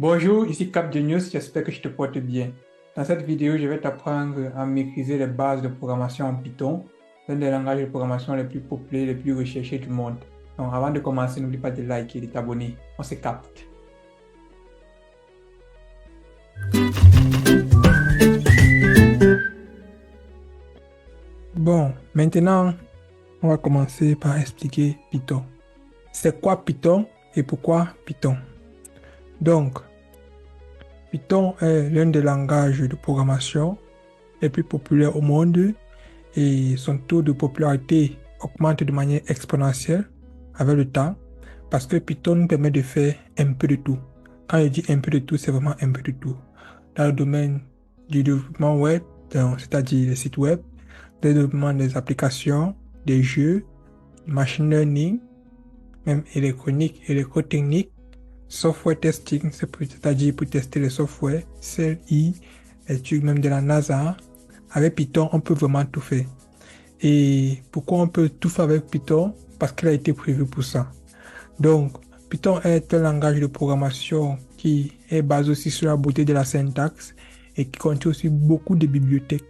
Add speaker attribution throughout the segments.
Speaker 1: Bonjour, ici Cap Genius, j'espère que je te porte bien. Dans cette vidéo, je vais t'apprendre à maîtriser les bases de programmation en Python, l'un des langages de programmation les plus populaires, les plus recherchés du monde. Donc avant de commencer, n'oublie pas de liker et de t'abonner. On se capte. Bon, maintenant, on va commencer par expliquer Python. C'est quoi Python et pourquoi Python? Donc, Python est l'un des langages de programmation les plus populaires au monde et son taux de popularité augmente de manière exponentielle avec le temps parce que Python nous permet de faire un peu de tout. Quand je dis un peu de tout, c'est vraiment un peu de tout. Dans le domaine du développement web, c'est-à-dire les sites web, le développement des applications, des jeux, machine learning, même électronique, électrotechnique, software testing, c'est-à-dire pour tester les softwares, CLI, les trucs même de la NASA. Avec Python, on peut vraiment tout faire. Et pourquoi on peut tout faire avec Python? Parce qu'il a été prévu pour ça. Donc, Python est un langage de programmation qui est basé aussi sur la beauté de la syntaxe et qui contient aussi beaucoup de bibliothèques.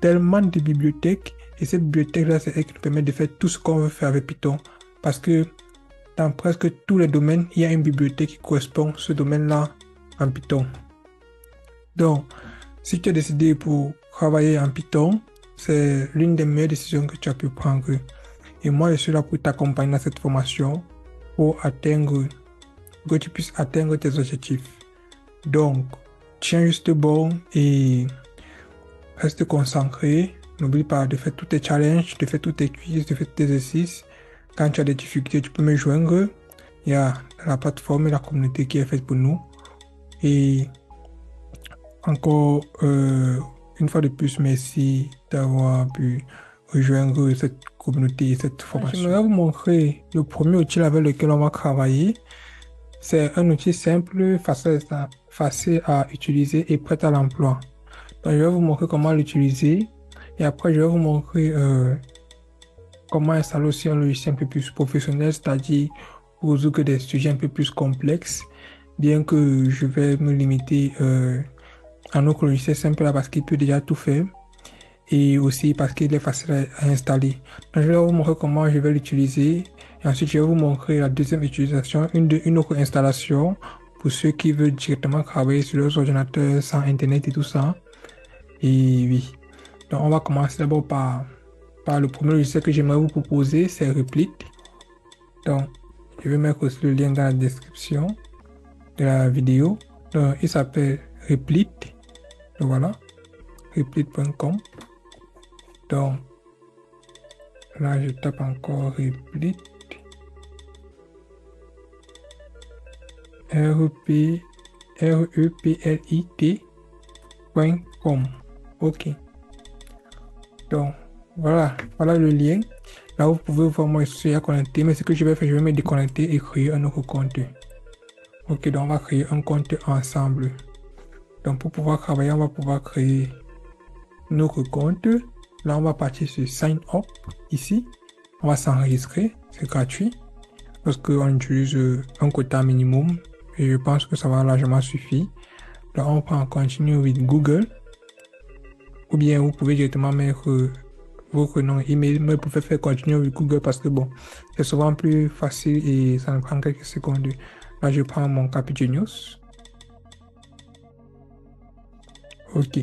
Speaker 1: Tellement de bibliothèques. Et ces bibliothèques-là, c'est elles qui nous permettent de faire tout ce qu'on veut faire avec Python. Parce que dans presque tous les domaines, il y a une bibliothèque qui correspond à ce domaine-là en Python. Donc, si tu as décidé pour travailler en Python, c'est l'une des meilleures décisions que tu as pu prendre. Et moi, je suis là pour t'accompagner dans cette formation pour que tu puisses atteindre tes objectifs. Donc, tiens juste bon et reste concentré. N'oublie pas de faire tous tes challenges, de faire tous tes quiz, de faire tous tes exercices. Quand tu as des difficultés, tu peux me joindre. Il y a la plateforme et la communauté qui est faite pour nous. Et encore une fois de plus, merci d'avoir pu rejoindre cette communauté et cette formation. Je vais vous montrer le premier outil avec lequel on va travailler. C'est un outil simple, facile à utiliser et prêt à l'emploi. Donc, je vais vous montrer comment l'utiliser et après, je vais vous montrer comment installer aussi un logiciel un peu plus professionnel, c'est-à-dire pour résoudre des sujets un peu plus complexes, bien que je vais me limiter à un autre logiciel simple là parce qu'il peut déjà tout faire et aussi parce qu'il est facile à installer. Donc, je vais vous montrer comment je vais l'utiliser et ensuite je vais vous montrer la deuxième utilisation, une autre installation pour ceux qui veulent directement travailler sur leurs ordinateurs sans internet et tout ça. Et oui, donc on va commencer d'abord par le premier logiciel que j'aimerais vous proposer, c'est Replit. Donc, je vais mettre aussi le lien dans la description de la vidéo. Donc, il s'appelle Replit. Donc voilà, replit.com. Donc, là, je tape encore Replit. replit.com. OK. Donc, voilà le lien. Là, vous pouvez voir moi, je suis à connecter, mais ce que je vais faire, je vais me déconnecter et créer un autre compte. OK, donc on va créer un compte ensemble. Donc, pour pouvoir travailler, on va pouvoir créer notre compte. Là, on va partir sur Sign Up, ici. On va s'enregistrer, c'est gratuit. Parce qu'on utilise un quota minimum, et je pense que ça va largement suffire. Là, on prend Continue with Google. Ou bien, vous pouvez directement mettre votre nom email, mais vous pouvez faire Continue with Google parce que bon, c'est souvent plus facile et ça me prend quelques secondes. Là, je prends mon Cap Genius. OK.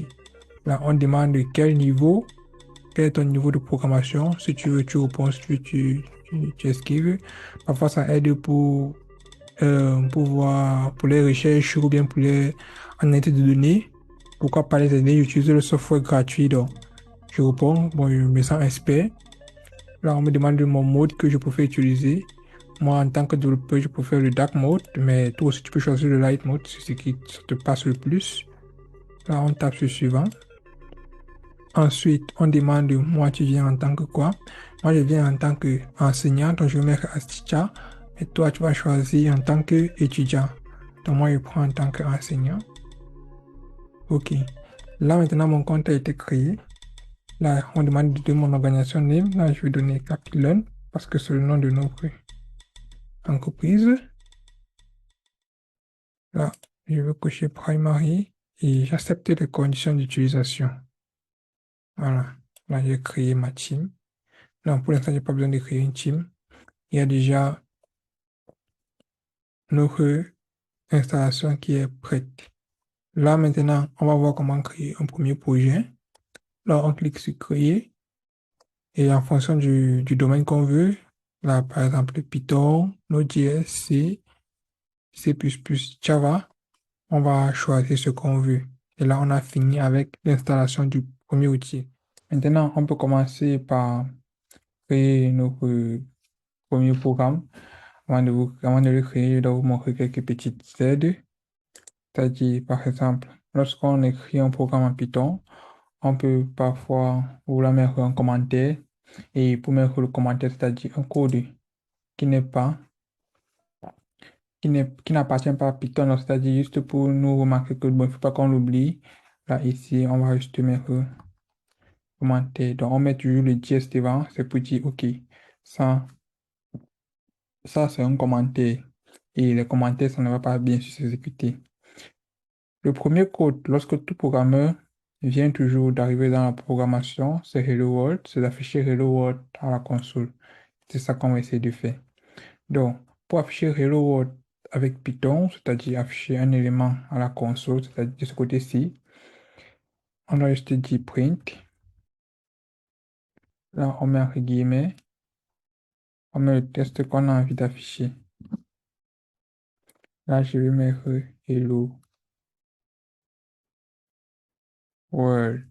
Speaker 1: Là, on demande quel est ton niveau de programmation. Si tu veux, tu réponds, si tu esquives. Parfois, ça aide pour pour les recherches ou bien pour les analyses de données. Pourquoi pas les aider? J'utilise le software gratuit. Donc, je réponds, bon, je me sens expert. Là, on me demande mon mode que je préfère utiliser. Moi, en tant que développeur, je préfère le dark mode, mais toi aussi, tu peux choisir le light mode, c'est ce qui te passe le plus. Là, on tape sur suivant. Ensuite, on demande, moi, tu viens en tant que quoi? Moi, je viens en tant qu'enseignant, donc je vais mettre as teacher. Et toi, tu vas choisir en tant qu'étudiant. Donc, moi, je prends en tant qu'enseignant. OK. Là, maintenant, mon compte a été créé. Là, on demande de donner mon organisation name. Là, je vais donner Capilon parce que c'est le nom de notre entreprise. Là, Je veux cocher primary et j'accepte les conditions d'utilisation. Voilà. Là, j'ai créé ma team. Non, pour l'instant, j'ai pas besoin de créer une team. Il y a déjà notre installation qui est prête. Là, maintenant, on va voir comment créer un premier projet. Là, on clique sur créer et en fonction du domaine qu'on veut, là, par exemple, Python, Node.js, C, C++, Java, on va choisir ce qu'on veut. Et là, on a fini avec l'installation du premier outil. Maintenant, on peut commencer par créer notre premier programme. Avant de le créer, je dois vous montrer quelques petites aides. C'est-à-dire, par exemple, lorsqu'on écrit un programme en Python, on peut parfois vouloir mettre un commentaire. Et pour mettre le commentaire, c'est-à-dire un code qui n'est pas, qui n'appartient pas à Python, donc c'est-à-dire juste pour nous remarquer que bon, il ne faut pas qu'on l'oublie. Là, ici, on va juste mettre commentaire. Donc, on met toujours le dièse devant, c'est pour dire, OK, ça, ça c'est un commentaire. Et les commentaires, ça ne va pas bien s'exécuter. Le premier code, lorsque tout programmeur vient toujours d'arriver dans la programmation, c'est Hello World, c'est d'afficher Hello World à la console. C'est ça qu'on va essayer de faire. Donc, pour afficher Hello World avec Python, c'est-à-dire afficher un élément à la console, c'est-à-dire de ce côté-ci, on va juste dire print. Là, on met entre guillemets, on met le texte qu'on a envie d'afficher. Là, je vais mettre Hello World.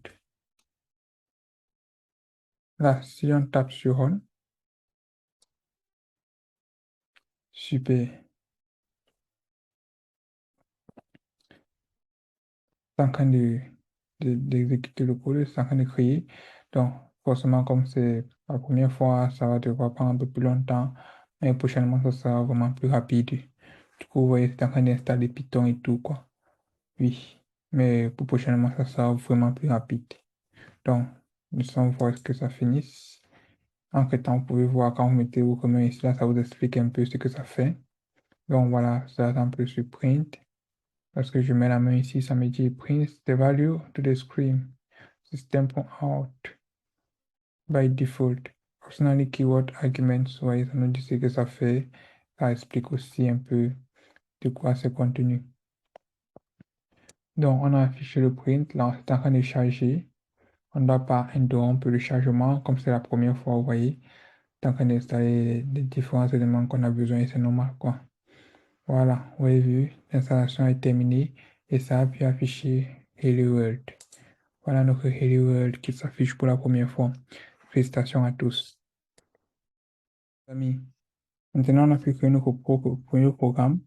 Speaker 1: Là, si on tape sur Run, super. C'est en train d'exécuter le code, c'est en train de créer. Donc, forcément, comme c'est la première fois, ça va devoir prendre un peu plus longtemps, mais prochainement, ça sera vraiment plus rapide. Du coup, vous voyez, c'est en train d'installer Python et tout, quoi. Oui, mais pour prochainement, ça sera vraiment plus rapide. Donc, nous allons voir ce que ça finisse. Entre-temps, vous pouvez voir quand vous mettez vos communs ici, là, ça vous explique un peu ce que ça fait. Donc, voilà, ça un peu sur print. Lorsque je mets la main ici, ça me dit print the value to the screen. System.out by default. Personally keyword arguments. Ouais, ça nous dit ce que ça fait. Ça explique aussi un peu de quoi c'est contenu. Donc, on a affiché le print. Là, c'est en train de charger. On ne doit pas interrompre le chargement. Comme c'est la première fois, vous voyez, c'est en train d'installer les différents éléments qu'on a besoin et c'est normal, quoi. Voilà, vous avez vu, l'installation est terminée et ça a pu afficher Hello World. Voilà notre Hello World qui s'affiche pour la première fois. Félicitations à tous. Amis, maintenant on a pu créer notre premier programme.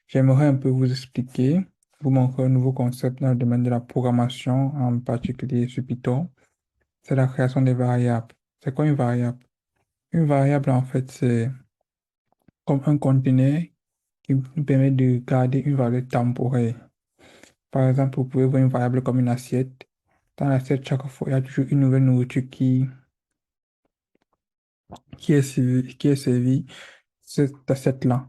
Speaker 1: J'aimerais un peu vous expliquer, vous montrer un nouveau concept dans le domaine de la programmation, en particulier sur Python. C'est la création des variables. C'est quoi une variable? Une variable, en fait, c'est comme un conteneur qui nous permet de garder une valeur temporaire. Par exemple, vous pouvez voir une variable comme une assiette. Dans l'assiette, chaque fois, il y a toujours une nouvelle nourriture qui est servie cette assiette-là.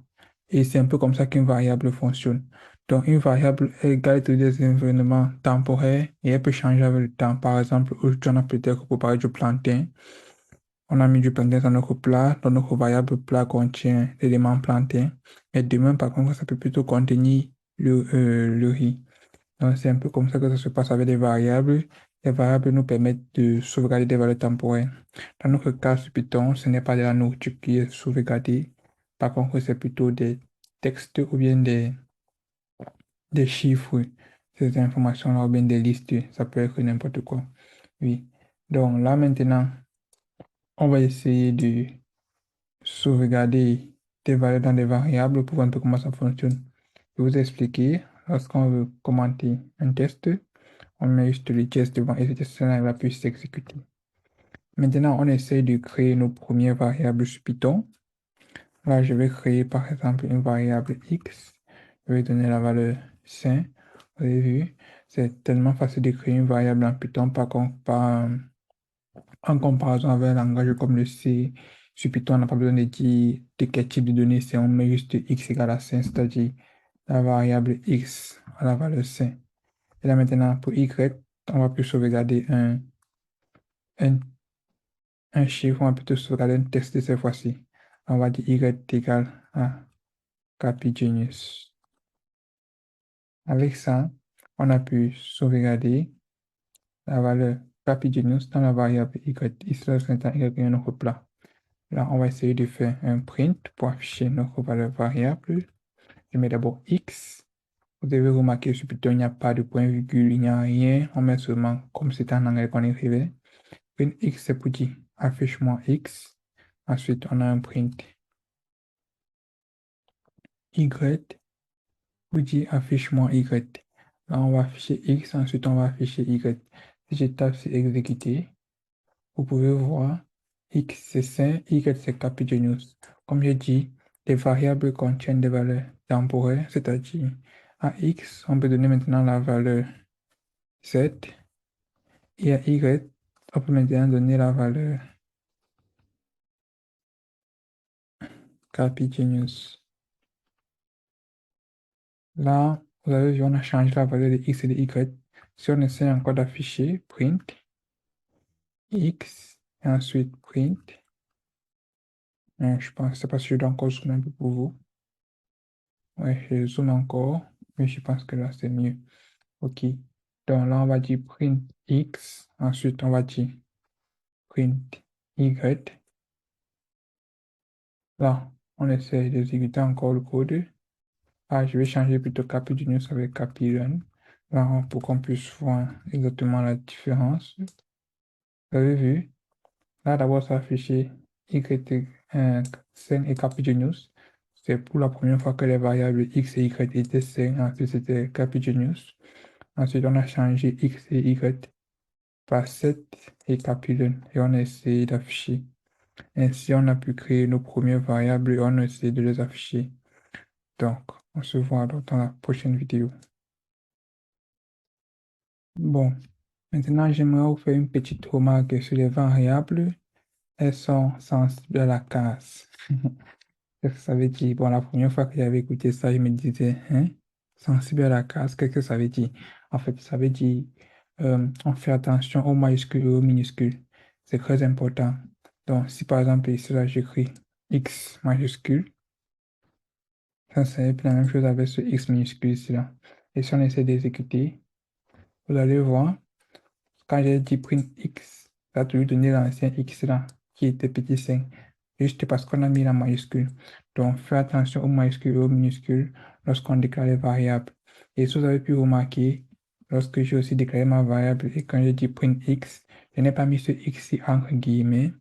Speaker 1: Et c'est un peu comme ça qu'une variable fonctionne. Donc, une variable, elle garde des événements temporaires et elle peut changer avec le temps. Par exemple, aujourd'hui, on a peut-être préparé du plantain. On a mis du plantain dans notre plat. Donc, notre variable plat contient l'élément plantain. Et demain, par contre, ça peut plutôt contenir le riz. Donc, c'est un peu comme ça que ça se passe avec des variables. Les variables nous permettent de sauvegarder des valeurs temporaires. Dans notre cas sur Python, ce n'est pas de la nourriture qui est sauvegardée. Par contre, c'est plutôt des textes ou bien des chiffres. Ces informations-là ou bien des listes. Ça peut être n'importe quoi. Oui. Donc là, maintenant, on va essayer de sauvegarder des valeurs dans des variables pour voir un peu comment ça fonctionne. Je vais vous expliquer. Lorsqu'on veut commenter un test, on met juste le test devant et ce test-là va plus s'exécuter. Maintenant, on essaie de créer nos premières variables sur Python. Là, je vais créer par exemple une variable x. Je vais donner la valeur 5. Vous avez vu, c'est tellement facile de créer une variable en Python en comparaison avec un langage comme le C. Sur Python, on n'a pas besoin de dire de quel type de données c'est. On met juste x égale à 5, c'est-à-dire la variable x à la valeur 5. Et là maintenant, pour y, on va plus sauvegarder un, un chiffre, on va plutôt sauvegarder un texte cette fois-ci. On va dire y est égal à Capigenius. Avec ça, on a pu sauvegarder la valeur Capigenius dans la variable y. Ici, c'est un y est notre plat. Là, on va essayer de faire un print pour afficher notre valeur variable. Je mets d'abord x. Vous devez remarquer que sur Python, il n'y a pas de point virgule, il n'y a rien. On met seulement, comme c'est en anglais qu'on écrivait. Print x, c'est pour dire affiche-moi x. Ensuite, on a un print y pour dire affiche-moi y. Là, on va afficher x, ensuite on va afficher y. Si je tape sur exécuter, vous pouvez voir x c'est 5, y c'est Capigenius. Comme je dis, les variables contiennent des valeurs temporaires, c'est-à-dire à x, on peut donner maintenant la valeur 7 et à y, on peut maintenant donner la valeur Capigenius. Là, vous avez vu, on a changé la valeur de x et de y. Si on essaie encore d'afficher, print x, et ensuite print. Je pense, c'est parce que je dois encore zoomer un peu pour vous. Ouais, je zoome encore, mais je pense que là, c'est mieux. OK. Donc là, on va dire print x. Ensuite, on va dire print y. Là, on essaie d'exécuter encore le code. Ah, je vais changer plutôt Capigenius avec Capirun. Là, pour qu'on puisse voir exactement la différence. Vous avez vu? Là, d'abord, ça affiché y, 5 et Capigenius. C'est pour la première fois que les variables x et y étaient 5. Ensuite, c'était Capigenius. Ensuite, on a changé x et y par 7 et Capilun. Et on a essayé d'afficher. Ainsi, on a pu créer nos premières variables et on a essayé de les afficher. Donc, on se voit dans la prochaine vidéo. Bon, maintenant, j'aimerais vous faire une petite remarque sur les variables. Elles sont sensibles à la casse. Qu'est-ce que ça veut dire? Bon, la première fois que j'avais écouté ça, je me disais, hein, sensible à la casse, qu'est-ce que ça veut dire? En fait, ça veut dire, on fait attention aux majuscules et aux minuscules. C'est très important. Donc, si par exemple, ici, là, j'écris X majuscule, ça c'est la même chose avec ce X minuscule ici, là. Et si on essaie d'exécuter, vous allez voir, quand j'ai dit print X, ça a toujours donné l'ancien X là, qui était petit 5, juste parce qu'on a mis la majuscule. Donc, faites attention aux majuscules et aux minuscules lorsqu'on déclare les variables. Et si vous avez pu remarquer, lorsque j'ai aussi déclaré ma variable et quand j'ai dit print X, je n'ai pas mis ce X ici entre guillemets,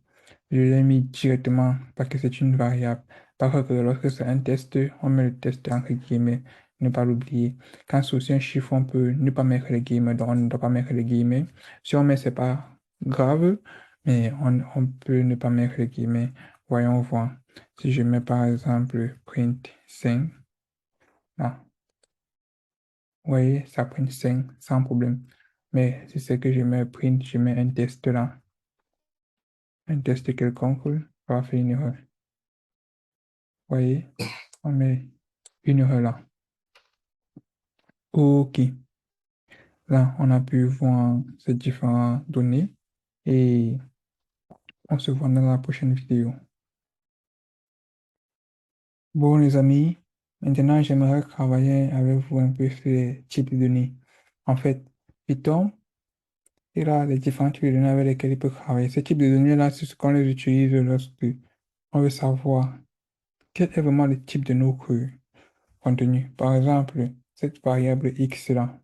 Speaker 1: je l'ai mis directement parce que c'est une variable. Par contre, lorsque c'est un test, on met le test entre guillemets, ne pas l'oublier. Quand c'est aussi un chiffre, on peut ne pas mettre les guillemets, donc on ne doit pas mettre les guillemets. Si on met, c'est pas grave, mais on peut ne pas mettre les guillemets. Voyons voir. Si je mets par exemple print 5, là, vous voyez, ça print 5 sans problème. Mais si c'est que je mets print, je mets un test là, un test quelconque, ça va faire une erreur. Vous voyez, on met une erreur là. OK. Là, on a pu voir ces différentes données et on se voit dans la prochaine vidéo. Bon, les amis, maintenant, j'aimerais travailler avec vous un peu sur les types de données. En fait, Python, il a les différents types de données avec lesquels il peut travailler. Ces types de données-là, c'est ce qu'on les utilise lorsque on veut savoir quel est vraiment le type de notre contenu. Par exemple, cette variable x-là,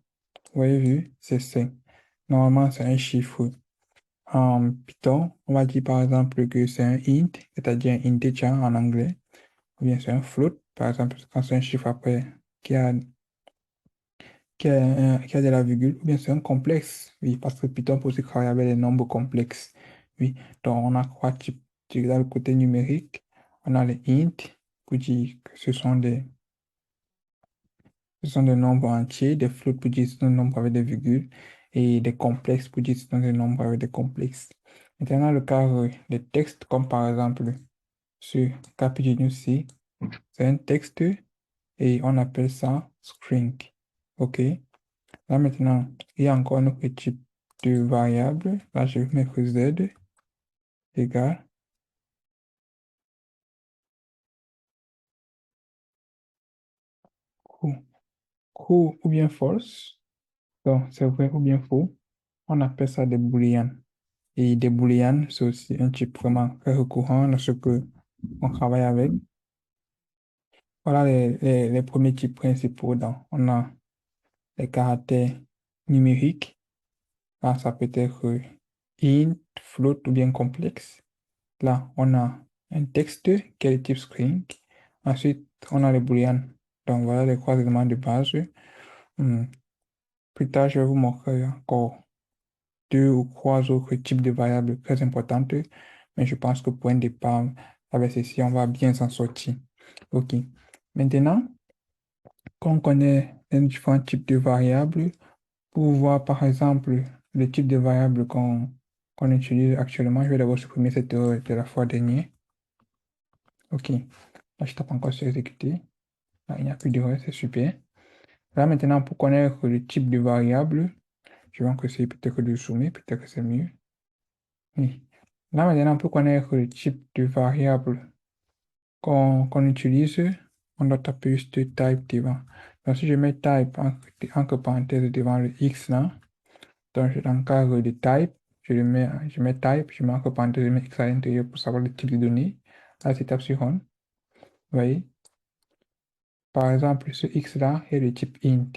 Speaker 1: vous avez vu, c'est 5. Normalement, c'est un chiffre. En Python, on va dire par exemple que c'est un int, c'est-à-dire un integer en anglais, ou bien c'est un float, par exemple, quand c'est un chiffre après qui a, qui a de la virgule, ou bien c'est un complexe, oui, parce que Python peut aussi travailler avec les nombres complexes, oui. Donc, on a trois types. Dans le côté numérique, on a les int, pour dire que ce sont des nombres entiers, des floats pour dire que ce sont des nombres avec des virgules, et des complexes pour dire que ce sont des nombres avec des complexes. Maintenant, le cas des textes, comme par exemple sur Capigenius C, c'est un texte et on appelle ça string. OK. Là, maintenant, il y a encore un autre type de variable. Là, je vais mettre z égale true, true ou bien false. Donc, c'est vrai ou bien faux. On appelle ça des booleans. Et des booleans, c'est aussi un type vraiment très recourant dans ce que on travaille avec. Voilà les premiers types principaux. Donc, on a les caractères numériques. Là, ça peut être int, float ou bien complexe. Là, on a un texte qui est le type string. Ensuite, on a les booleans. Donc, voilà les trois éléments de base. Hmm. Plus tard, je vais vous montrer encore deux ou trois autres types de variables très importantes, mais je pense que pour un départ, avec ceci, on va bien s'en sortir. OK. Maintenant, quand on connaît les différents types de variables, pour voir par exemple le type de variable qu'on utilise actuellement, je vais d'abord supprimer cette erreur de la fois dernière. OK. Là, je tape encore sur exécuter. Là, il n'y a plus d'erreur, c'est super. Là, maintenant, pour connaître le type de variable, je vais essayer peut-être de zoomer, peut-être que c'est mieux. Oui. Là, maintenant, pour connaître le type de variable qu'on utilise, on doit taper juste type devant. Donc, si je mets type entre parenthèses devant le x là, donc je l'encadre de type, je mets type, je mets entre parenthèses, je mets x à l'intérieur pour savoir le type de données. Là, je tape sur run. Vous voyez? Par exemple, ce x là est de type int.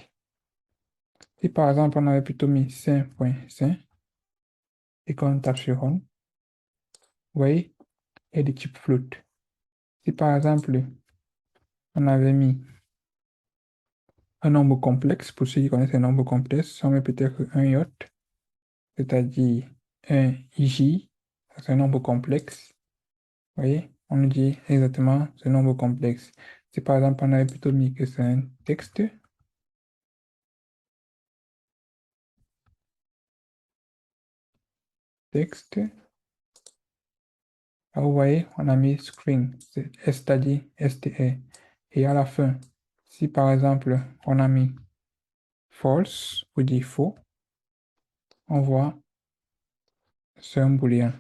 Speaker 1: Si par exemple, on avait plutôt mis 5.5 et qu'on tape sur run, vous voyez, est de type float. Si par exemple, on avait mis un nombre complexe, pour ceux qui connaissent un nombre complexe, on met peut-être un j, c'est-à-dire un j, c'est un nombre complexe. Vous voyez, on nous dit exactement ce nombre complexe. Si par exemple on avait plutôt mis que c'est un texte, là, vous voyez, on a mis string, c'est-à-dire str. Et à la fin, si par exemple on a mis false ou dit faux, on voit c'est un booléen.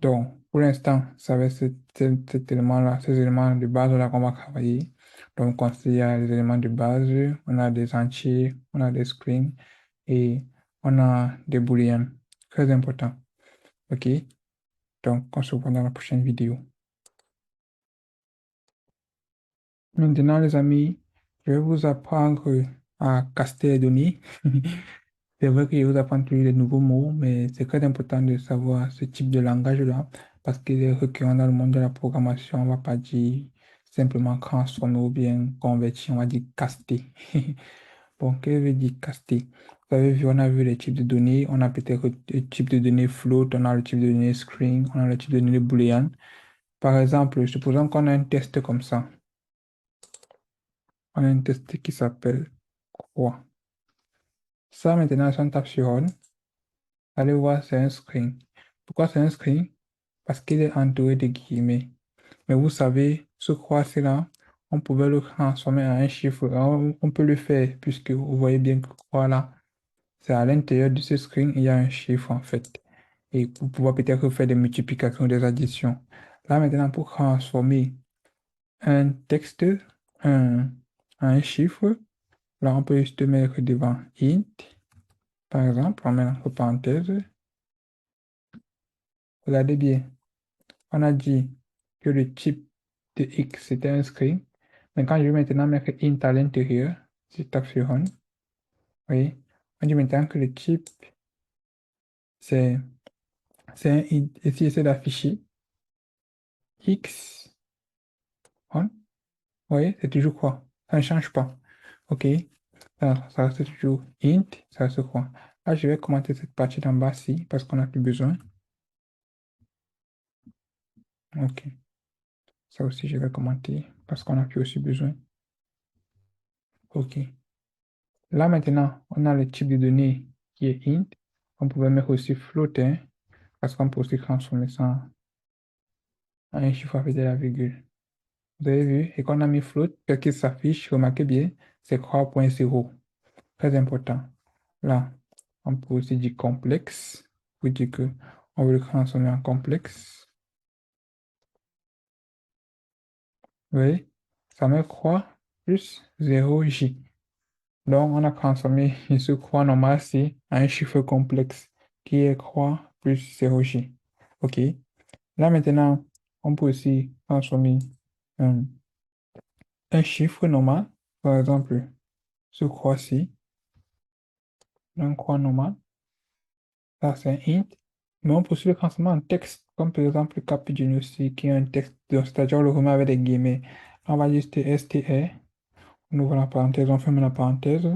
Speaker 1: Donc, pour l'instant, ça va être cet élément-là, ces éléments de base-là qu'on va travailler. Donc, on sait, il y a les éléments de base, on a des entiers, on a des strings et on a des booléens. Très important. OK? Donc, on se voit dans la prochaine vidéo. Maintenant, les amis, je vais vous apprendre à caster les données. C'est vrai que je vous apprends toujours des nouveaux mots, mais c'est très important de savoir ce type de langage-là parce qu'il est requérant dans le monde de la programmation. On ne va pas dire simplement transformer ou bien convertir, on va dire caster. Bon, qu'est-ce que veut dire caster? Vous avez vu, on a vu les types de données. On a peut-être le type de données float, on a le type de données string, on a le type de données boolean. Par exemple, supposons qu'on a un test comme ça. On a un test qui s'appelle quoi? Ça, maintenant, si on tape sur Run, allez voir, c'est un string. Pourquoi c'est un string? Parce qu'il est entouré de guillemets. Mais vous savez, ce croix-là, on pouvait le transformer en un chiffre. On peut le faire, puisque vous voyez bien que croix là, c'est à l'intérieur de ce string, il y a un chiffre en fait. Et pour pouvoir peut-être faire des multiplications, des additions. Là maintenant, pour transformer un texte en un chiffre, là on peut juste mettre devant int, par exemple, on met entre parenthèses. Regardez bien. On a dit que le type de x c'était un string. Mais quand je vais maintenant mettre int à l'intérieur, si je tape sur run, oui, on dit maintenant que le type c'est un int. Et si j'essaie d'afficher x, on, oui, c'est toujours quoi? Ça ne change pas. OK? Ça reste toujours int, ça reste quoi? Là, je vais commenter cette partie d'en bas-ci parce qu'on n'a plus besoin. OK. Ça aussi, je vais commenter parce qu'on n'a plus aussi besoin. OK. Là maintenant, on a le type de données qui est int. On pouvait mettre aussi float, hein, parce qu'on peut aussi transformer ça en un chiffre avec de la virgule. Vous avez vu? Et quand on a mis float, ce qui s'affiche, remarquez bien, c'est 3.0. très important. Là, on peut aussi dire complexe, pour dire que on veut le transformer en complexe. Oui, ça met croix plus 0j. Donc, on a transformé ce croix normal-ci en un chiffre complexe qui est croix plus 0j. OK. Là, maintenant, on peut aussi transformer un, un chiffre normal, par exemple, ce croix-ci, un croix normal, ça c'est un int, mais on peut aussi le transformer en texte, comme par exemple le cap aussi, qui est un texte, donc, c'est-à-dire on le remet avec des guillemets. On va juste str, on ouvre la parenthèse, on ferme la parenthèse,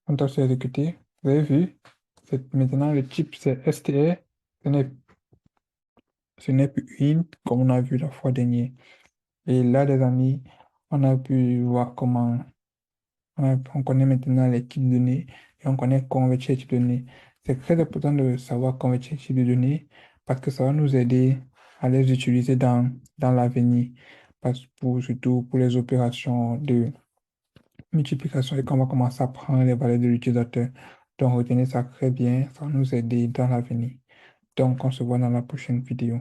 Speaker 1: on doit exécuter. Vous avez vu, maintenant le type c'est str, ce n'est ce n'est plus int comme on a vu la fois dernière. Et là, les amis, on a pu voir comment on connaît maintenant les types de données et on connaît convertir les types de données. C'est très important de savoir convertir les types de données parce que ça va nous aider à les utiliser dans l'avenir, surtout pour les opérations de multiplication et qu'on va commencer à prendre les valeurs de l'utilisateur. Donc, retenez ça très bien, ça va nous aider dans l'avenir. Donc, on se voit dans la prochaine vidéo.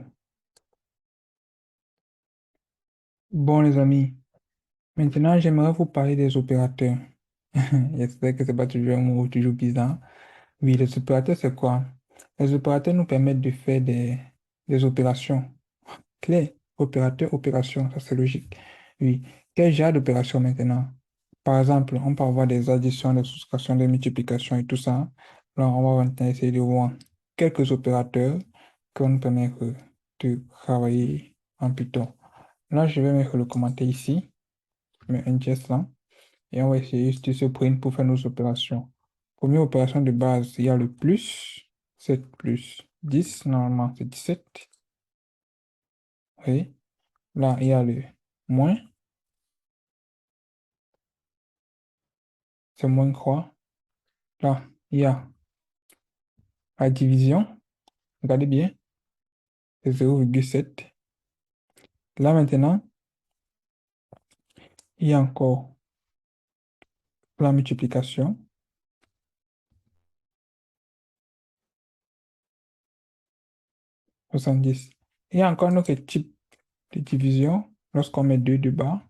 Speaker 1: Bon, les amis, maintenant, j'aimerais vous parler des opérateurs. J'espère que ce n'est pas toujours un mot toujours bizarre. Oui, les opérateurs, c'est quoi? Les opérateurs nous permettent de faire des opérations clés. Opérateur, opération, ça c'est logique. Oui. Quel genre d'opération maintenant? Par exemple, on peut avoir des additions, des soustractions, des multiplications et tout ça. Là, on va maintenant essayer de voir quelques opérateurs qui vont nous permettre de travailler en Python. Là, je vais mettre le commentaire ici, je mets un geste là. Et on va essayer juste de se prendre pour faire nos opérations. Première opération de base, il y a le plus, 7 plus 10, normalement c'est 17. Oui. Là, il y a le moins, c'est moins quoi. Là, il y a la division, regardez bien, c'est 0,7. Là maintenant, il y a encore la multiplication, 70. Il y a encore un autre type de division lorsqu'on met 2 de bas.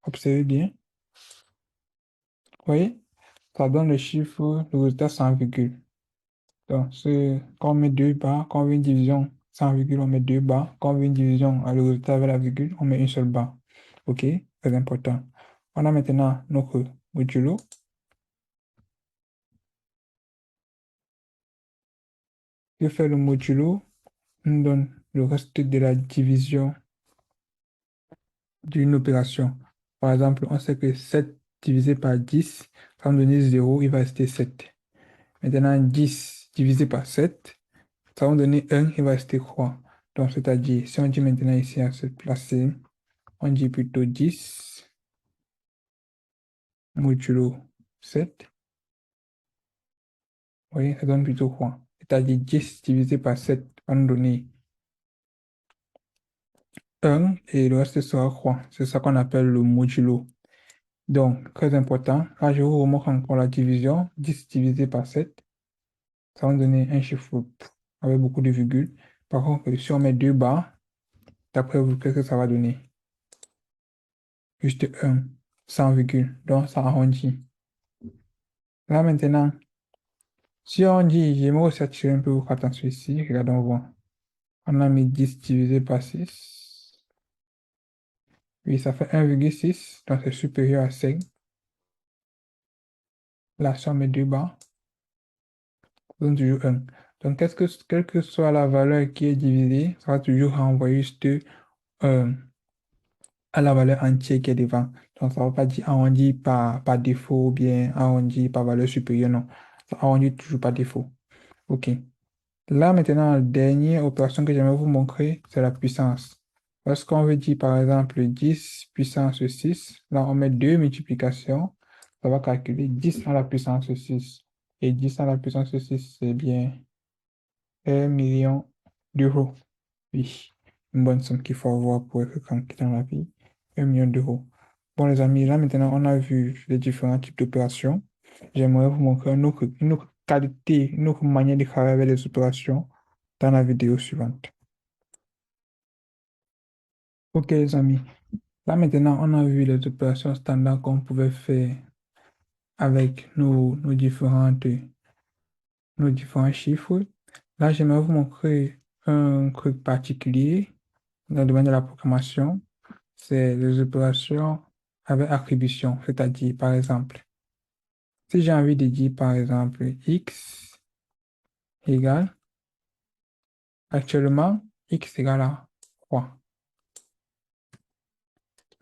Speaker 1: Observez bien. Vous voyez, ça donne le chiffre, le résultat sans virgule. Donc, quand on met deux barres, quand on veut une division sans virgule, on met deux barres. Quand on veut une division à le résultat avec la virgule, on met une seule barre. OK? Très important. On a maintenant notre modulo. Je fais le modulo, on nous donne le reste de la division d'une opération. Par exemple, on sait que 7 divisé par 10, ça va me donner 0, il va rester 7. Maintenant, 10 divisé par 7, ça va me donner 1, il va rester 3. Donc, c'est-à-dire, si on dit maintenant ici à se placer, on dit plutôt 10 modulo 7. Oui, ça donne plutôt quoi? C'est-à-dire 10 divisé par 7 va nous donner 1 et le reste sera quoi? C'est ça qu'on appelle le modulo. Donc, très important. Là, je vous remontre encore la division. 10 divisé par 7, ça va nous donner un chiffre avec beaucoup de virgules. Par contre, si on met deux barres, d'après vous, qu'est-ce que ça va donner? Juste 1, sans virgule. Donc, ça arrondit. Là, maintenant, si on dit, j'aimerais aussi attirer un peu votre attention ici. Regardons voir. On a mis 10 divisé par 6. Oui, ça fait 1,6. Donc, c'est supérieur à 5. La somme est deux barres. Ça donne toujours 1. Donc, quelle que soit la valeur qui est divisée, ça va toujours renvoyer juste euh, à la valeur entière qui est devant. Donc, ça ne va pas dire arrondi par défaut ou bien arrondi par valeur supérieure. Non. Ça arrondit toujours par défaut. OK. Là, maintenant, la dernière opération que j'aimerais vous montrer, c'est la puissance. Lorsqu'on veut dire, par exemple, 10 puissance 6, là, on met deux multiplications, ça va calculer 10 à la puissance 6. Et 10 à la puissance 6, c'est bien 1 million d'euros. Oui, une bonne somme qu'il faut avoir pour être tranquille dans la vie. 1 million d'euros. Bon, les amis, là, maintenant, on a vu les différents types d'opérations. j'aimerais vous montrer une autre qualité, une autre manière de travailler avec les opérations dans la vidéo suivante. Ok, les amis. Là, maintenant, on a vu les opérations standards qu'on pouvait faire avec nos différents chiffres. Là, j'aimerais vous montrer un truc particulier dans le domaine de la programmation. C'est les opérations avec attribution, c'est-à-dire, par exemple, si j'ai envie de dire, par exemple, x égale, actuellement, x égale à 3.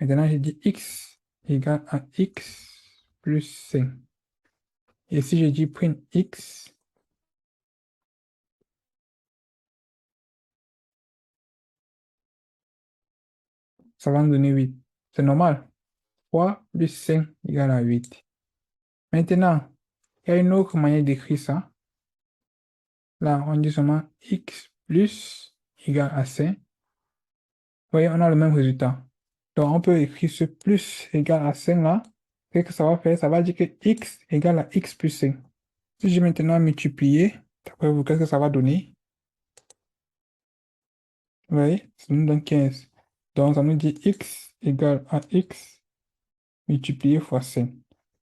Speaker 1: Maintenant, je dis x égale à x plus 5. Et si je dis print x, ça va me donner 8. C'est normal. 3 plus 5 égale à 8. Maintenant, il y a une autre manière d'écrire ça. Là, on dit seulement x plus égale à 5. Vous voyez, on a le même résultat. Donc, on peut écrire ce plus égale à 5 là. Qu'est-ce que ça va faire? Ça va dire que x égale à x plus 5. Si j'ai maintenant multiplié, d'après vous, qu'est-ce que ça va donner? Vous voyez, ça nous donne 15. Donc, ça nous dit x égale à x multiplié fois 5.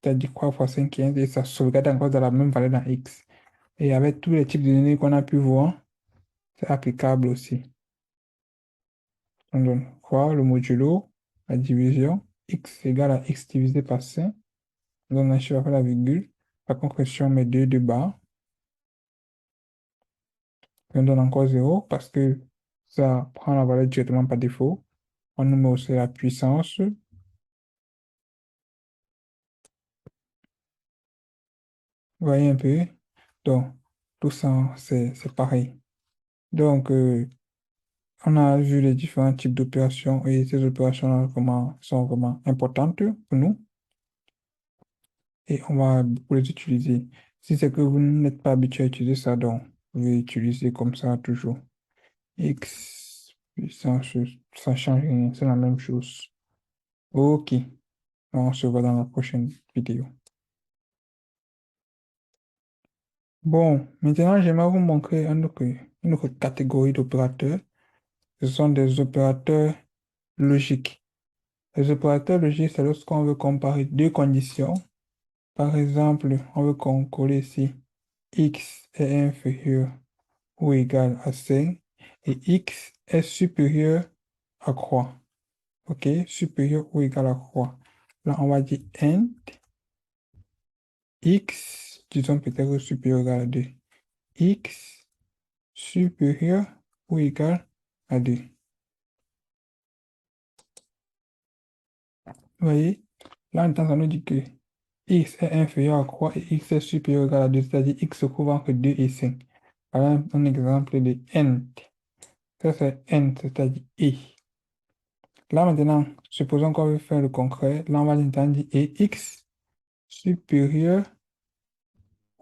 Speaker 1: C'est-à-dire quoi fois 5, 15, et ça sauvegarde encore dans la même valeur dans x. Et avec tous les types de données qu'on a pu voir, c'est applicable aussi. On donne quoi? Le modulo, la division, x égale à x divisé par 5. On donne un chiffre après la virgule. Par contre, si on met 2 de bas, on donne encore 0 parce que ça prend la valeur directement par défaut. On nous met aussi la puissance. Vous voyez un peu? Donc, tout ça, c'est pareil. Donc, on a vu les différents types d'opérations et ces opérations sont vraiment importantes pour nous et on va beaucoup les utiliser. Si c'est que vous n'êtes pas habitué à utiliser ça, donc vous pouvez utiliser comme ça toujours. X puissance, ça change rien, c'est la même chose. Ok, on se voit dans la prochaine vidéo. Bon, maintenant j'aimerais vous montrer une autre catégorie d'opérateurs. Ce sont des opérateurs logiques. Les opérateurs logiques, c'est lorsqu'on veut comparer deux conditions. Par exemple, on veut coller ici x est inférieur ou égal à 5 et x est supérieur à quoi? OK? Supérieur ou égal à quoi? Là, on va dire int x, disons peut-être supérieur ou égal à 2. X supérieur ou égal à 2. Vous voyez? Là, maintenant, ça nous dit que x est inférieur à quoi et x est supérieur ou égal à 2, c'est-à-dire x se trouve entre 2 et 5. Voilà un exemple de int. Ça, c'est int, c'est-à-dire i. Là, maintenant, supposons qu'on veut faire le concret. Là, on va maintenant dire et x supérieur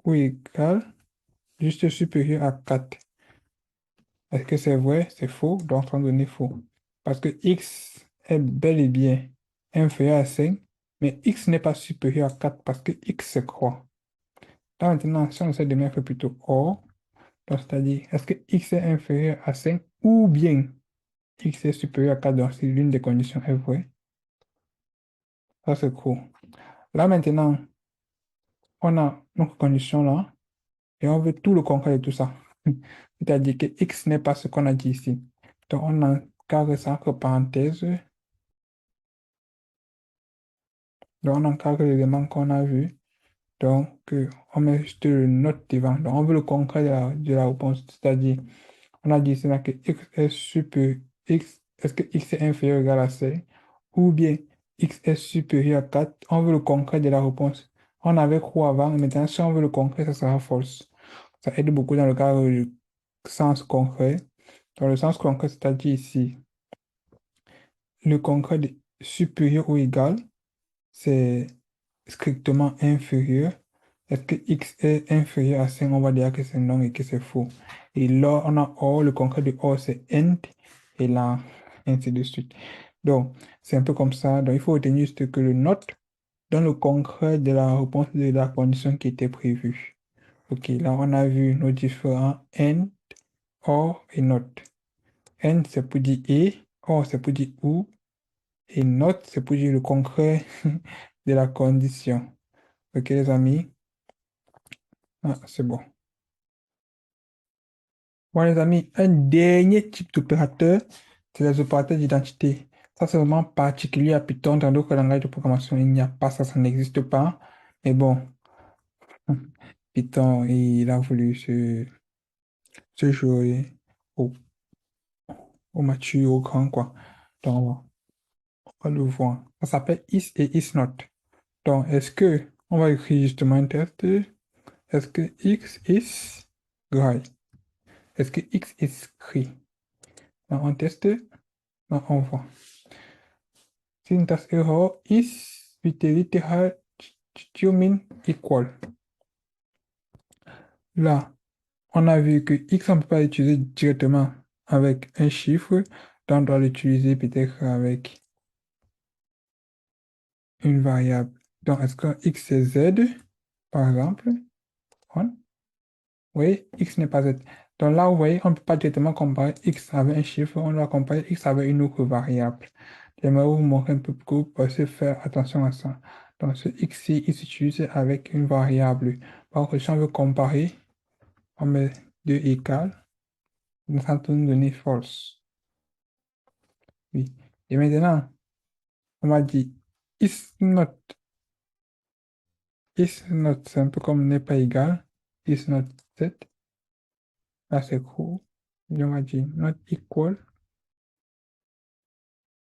Speaker 1: ou égal, juste supérieur à 4. Est-ce que c'est vrai? C'est faux, donc on va donner faux. Parce que x est bel et bien inférieur à 5, mais x n'est pas supérieur à 4 parce que x c'est quoi? Là, maintenant, si on essaie de mettre plutôt or, donc c'est-à-dire, est-ce que x est inférieur à 5 ou bien x est supérieur à 4, donc si l'une des conditions est vraie. Ça, c'est cool. Là, maintenant, on a notre condition là, et on veut tout le concret de tout ça. C'est-à-dire que x n'est pas ce qu'on a dit ici. Donc, on encadre ça entre parenthèses. Donc, on encadre l'élément qu'on a vu. Donc, on met juste le note devant. Donc, on veut le concret de la réponse. C'est-à-dire, on a dit ici là que x est supérieur, est-ce que x est inférieur ou égal à 5? Ou bien x est supérieur à 4? On veut le concret de la réponse. On avait quoi avant, maintenant, si on veut le concret, ça sera false. Ça aide beaucoup dans le cadre du sens concret. Dans le sens concret, c'est-à-dire ici, le concret de supérieur ou égal, c'est strictement inférieur. Est-ce que x est inférieur à 5? On va dire que c'est non et que c'est faux. Et là, on a or, le concret de or, c'est int, et là, ainsi de suite. Donc, c'est un peu comme ça. Donc, il faut retenir juste que le not dans le concret de la réponse de la condition qui était prévue. Ok, là, on a vu nos différents and, or et not. And, c'est pour dire et, or, c'est pour dire ou, et not, c'est pour dire le concret de la condition. Ok, les amis? Ah, c'est bon. Bon, les amis, un dernier type d'opérateur, c'est les opérateurs d'identité. Ça, c'est vraiment particulier à Python. Dans d'autres langages de programmation, il n'y a pas ça, ça n'existe pas. Mais bon, Python, il a voulu se jouer au, au mature, au grand, quoi. Donc, on va le voir. Ça s'appelle is et is not. Donc, est-ce que, on va écrire justement un test. Est-ce que x is gray? Est-ce que x is gris? Donc, on teste. Donc, on voit. Syntax error is literal determine equal. Là, on a vu que x, on ne peut pas l'utiliser directement avec un chiffre, donc on doit l'utiliser peut-être avec une variable. Donc, est-ce que x c'est z, par exemple? On- Oui, x n'est pas z. Donc là, vous voyez, on ne peut pas directement comparer x avec un chiffre, on doit comparer x avec une autre variable. J'aimerais vous montrer un peu que vous pouvez faire attention à ça. Donc, ce x-ci, il s'utilise avec une variable. Par contre, si on veut comparer, on met 2 égales, ça va nous donner false. Oui. Et maintenant, on m'a dit is not. Is not, c'est un peu comme n'est pas égal. Is not set. Là, c'est cool. Et on m'a dit not equal.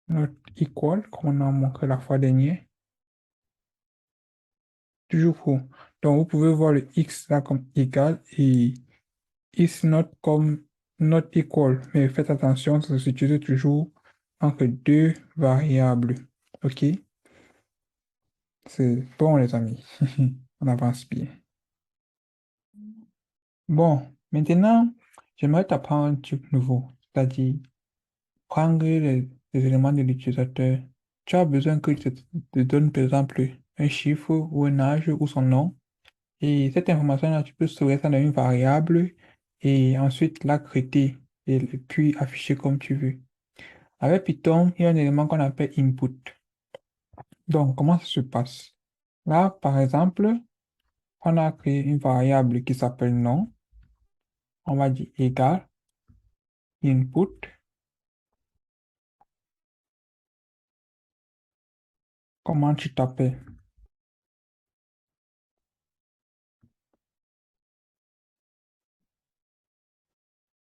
Speaker 1: Not equal, comme on a montré la fois dernière. Toujours faux. Donc, vous pouvez voir le x là comme égal et is not comme not equal. Mais faites attention, ça s'utilise toujours entre deux variables. OK? C'est bon, les amis. On avance bien. Bon, maintenant, j'aimerais t'apprendre un truc nouveau, c'est-à-dire prendre les éléments de l'utilisateur. Tu as besoin que je te donne, par exemple, un chiffre ou un âge ou son nom. Et cette information-là, tu peux stocker ça dans une variable et ensuite la traiter et puis afficher comme tu veux. Avec Python, il y a un élément qu'on appelle input. Donc, comment ça se passe? Là, par exemple, on a créé une variable qui s'appelle nom. On va dire égal input. Comment tu t'appelles?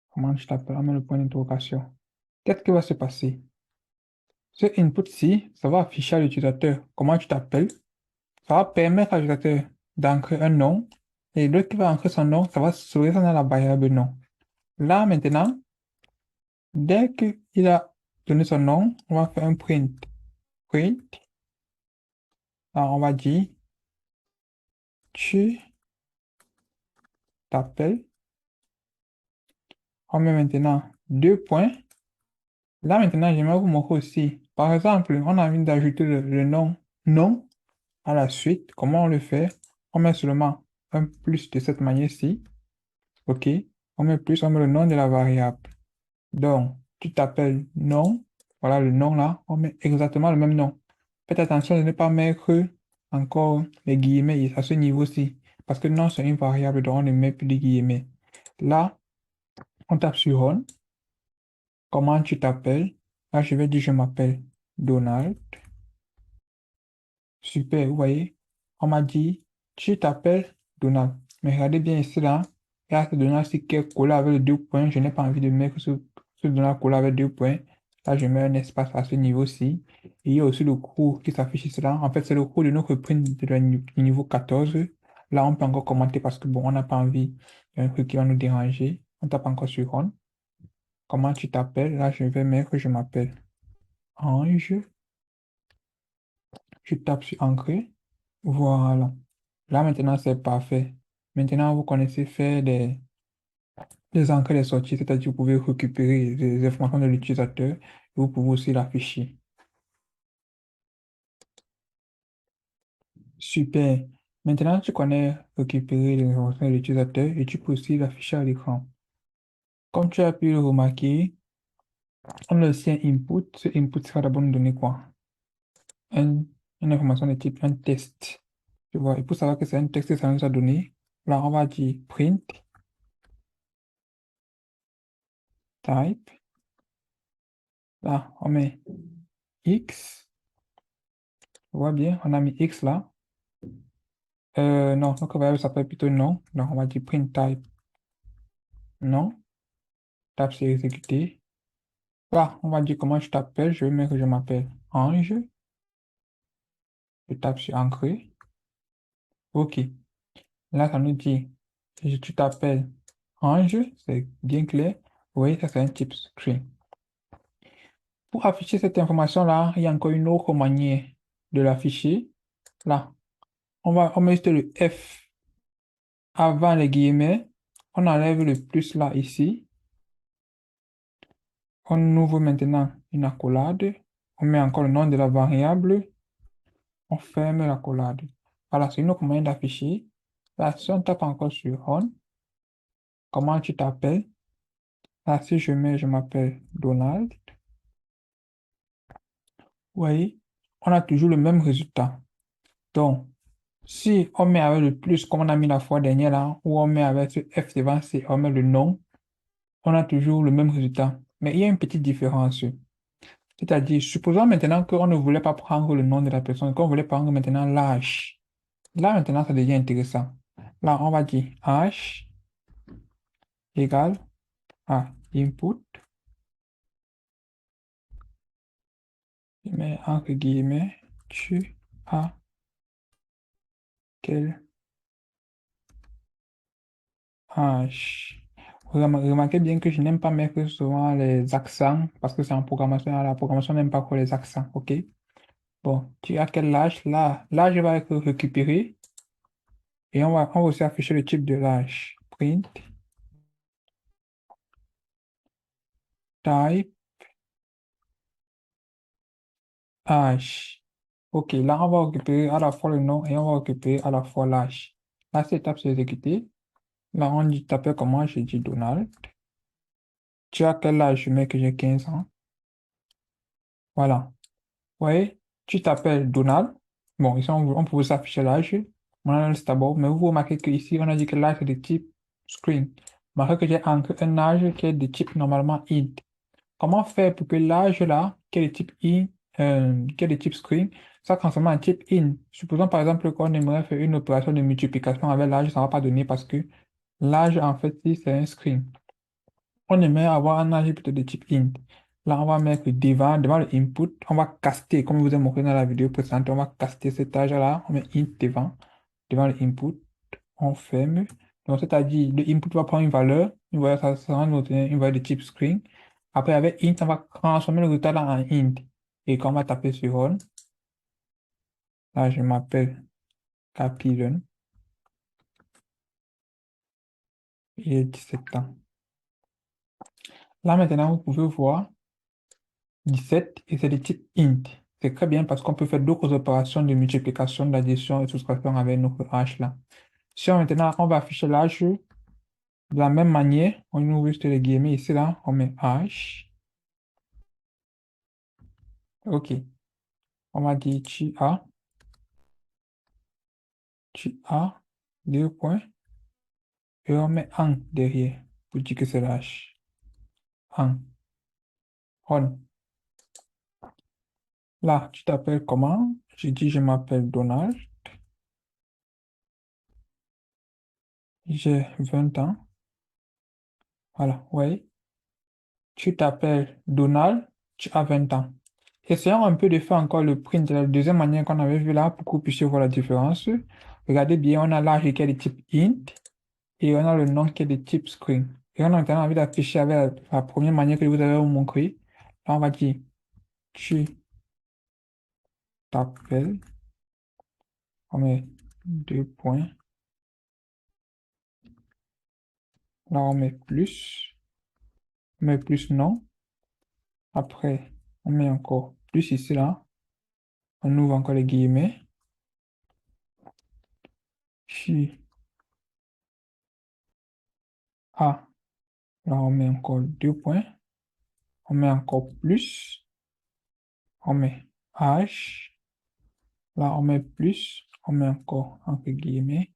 Speaker 1: Comment tu t'appelles? On met le point d'interrogation. Qu'est-ce qui va se passer? Ce input-ci, ça va afficher à l'utilisateur comment tu t'appelles. Ça va permettre à l'utilisateur d'ancrer un nom. Et l'autre qui va ancrer son nom, ça va sauver ça dans la variable nom. Là, maintenant, dès qu'il a donné son nom, on va faire un print. Print, alors on va dire, tu t'appelles. On met maintenant deux points. Là, maintenant, j'aimerais vous montrer aussi. Par exemple, on a envie d'ajouter le nom nom à la suite. Comment on le fait? On met seulement un plus de cette manière-ci. OK? On met plus, on met le nom de la variable. Donc, tu t'appelles nom. Voilà le nom là. On met exactement le même nom. Faites attention de ne pas mettre encore les guillemets à ce niveau-ci. Parce que nom, c'est une variable, donc on ne met plus de guillemets. Là, on tape sur run. Comment tu t'appelles? Là, je vais dire je m'appelle Donald. Super, vous voyez, on m'a dit, tu t'appelles Donald. Mais regardez bien ici, là, il y a ce Donald ici qui est collé avec les deux points. Je n'ai pas envie de mettre ce Donald collé avec deux points. Là, je mets un espace à ce niveau-ci. Et il y a aussi le cours qui s'affiche ici, là. En fait, c'est le cours de notre print du niveau 14. Là, on peut encore commenter parce que, bon, on n'a pas envie d'un truc qui va nous déranger. On tape encore sur Run. Comment tu t'appelles? Là, je vais mettre, je m'appelle Ange. Je tape sur Ancrer. Voilà. Là, maintenant, c'est parfait. Maintenant, vous connaissez faire des entrées et des sorties, c'est-à-dire que vous pouvez récupérer les informations de l'utilisateur et vous pouvez aussi l'afficher. Super. Maintenant, tu connais récupérer les informations de l'utilisateur et tu peux aussi l'afficher à l'écran. Comme tu as pu le remarquer, on a aussi un input. Ce input sera d'abord nous donner quoi? Un- une information de type un test. Tu vois, et pour savoir que c'est un texte que ça nous a donné, là, on va dire print type. Là, on met X. Tu vois bien, on a mis X là. Non, donc variable s'appelle plutôt non. Donc, on va dire print type non. Tape sur exécuter. Là, on va dire comment je t'appelle. Je vais mettre que je m'appelle Ange. Je tape sur Ancré. OK. Là, ça nous dit, tu t'appelles Ange. C'est bien clair. Oui, ça c'est un type string. Pour afficher cette information-là, il y a encore une autre manière de l'afficher. Là, on met juste le F avant les guillemets. On enlève le plus là, ici. On ouvre maintenant une accolade. On met encore le nom de la variable. On ferme l'accolade. Voilà, c'est une autre manière d'afficher. Là, si on tape encore sur on, comment tu t'appelles? Là, si je m'appelle Donald. Oui, on a toujours le même résultat. Donc, si on met avec le plus, comme on a mis la fois dernière là, ou on met avec ce F devant C, on met le nom, on a toujours le même résultat. Mais il y a une petite différence. C'est-à-dire, supposons maintenant qu'on ne voulait pas prendre le nom de la personne, qu'on voulait prendre maintenant l'âge. Là, maintenant, ça devient intéressant. Là, on va dire âge égale à input, mais entre guillemets, tu as quel âge? Remarquez bien que je n'aime pas mettre souvent les accents parce que c'est en programmation. La programmation n'aime pas trop les accents, ok? Bon, tu as quel âge? Là, l'âge va être récupéré et on va aussi afficher le type de l'âge. Print, type, âge. Ok, là, on va récupérer à la fois le nom et on va récupérer à la fois l'âge. Là, cette étape, c'est exécuté. Là, on dit taper comment? Je dis Donald. Tu as quel âge? Je mets que j'ai 15 ans. Voilà. Oui, tu t'appelles Donald. Bon, ici, on peut vous afficher l'âge. On analyse d'abord, mais vous remarquez qu'ici, on a dit que l'âge est de type screen. Remarquez que j'ai un âge qui est de type normalement int. Comment faire pour que l'âge là, qui est de type int, qui est de type screen, soit transformé en type int? Supposons par exemple qu'on aimerait faire une opération de multiplication avec l'âge, ça ne va pas donner parce que l'âge, en fait, ici, c'est un screen. On aimerait avoir un âge plutôt de type int. Là, on va mettre devant le input, on va caster, comme je vous ai montré dans la vidéo précédente, on va caster cet âge-là, on met int devant le input, on ferme. Donc, c'est-à-dire, le input va prendre une valeur, ça va nous donner une valeur de type string. Après, avec int, on va transformer le résultat là en int. Et quand on va taper sur run, là, je m'appelle Capilon, j'ai 17 ans. Là, maintenant, vous pouvez voir 17 et c'est de type int. C'est très bien parce qu'on peut faire d'autres opérations de multiplication, d'addition et de soustraction avec notre hash là. Si maintenant on va afficher l'âge de la même manière, on ouvre juste les guillemets ici là, on met hash. Ok. On va dire tu as deux points et on met un derrière pour dire que c'est l'âge. Un. On. Là, tu t'appelles comment? Je dis je m'appelle Donald. J'ai 20 ans. Voilà, ouais. Tu t'appelles Donald, tu as 20 ans. Essayons un peu de faire encore le print de la deuxième manière qu'on avait vu là pour que vous puissiez voir la différence. Regardez bien, on a l'âge qui est de type int et on a le nom qui est de type string. Et on a maintenant envie d'afficher avec la première manière que je vous avais montré. Là, on va dire tu t'appelles, on met deux points. Là, on met plus non. Après, on met encore plus ici là. On ouvre encore les guillemets. Ici, A. Là, on met encore 2 points. On met encore plus. On met H. Là, on met plus. On met encore entre guillemets.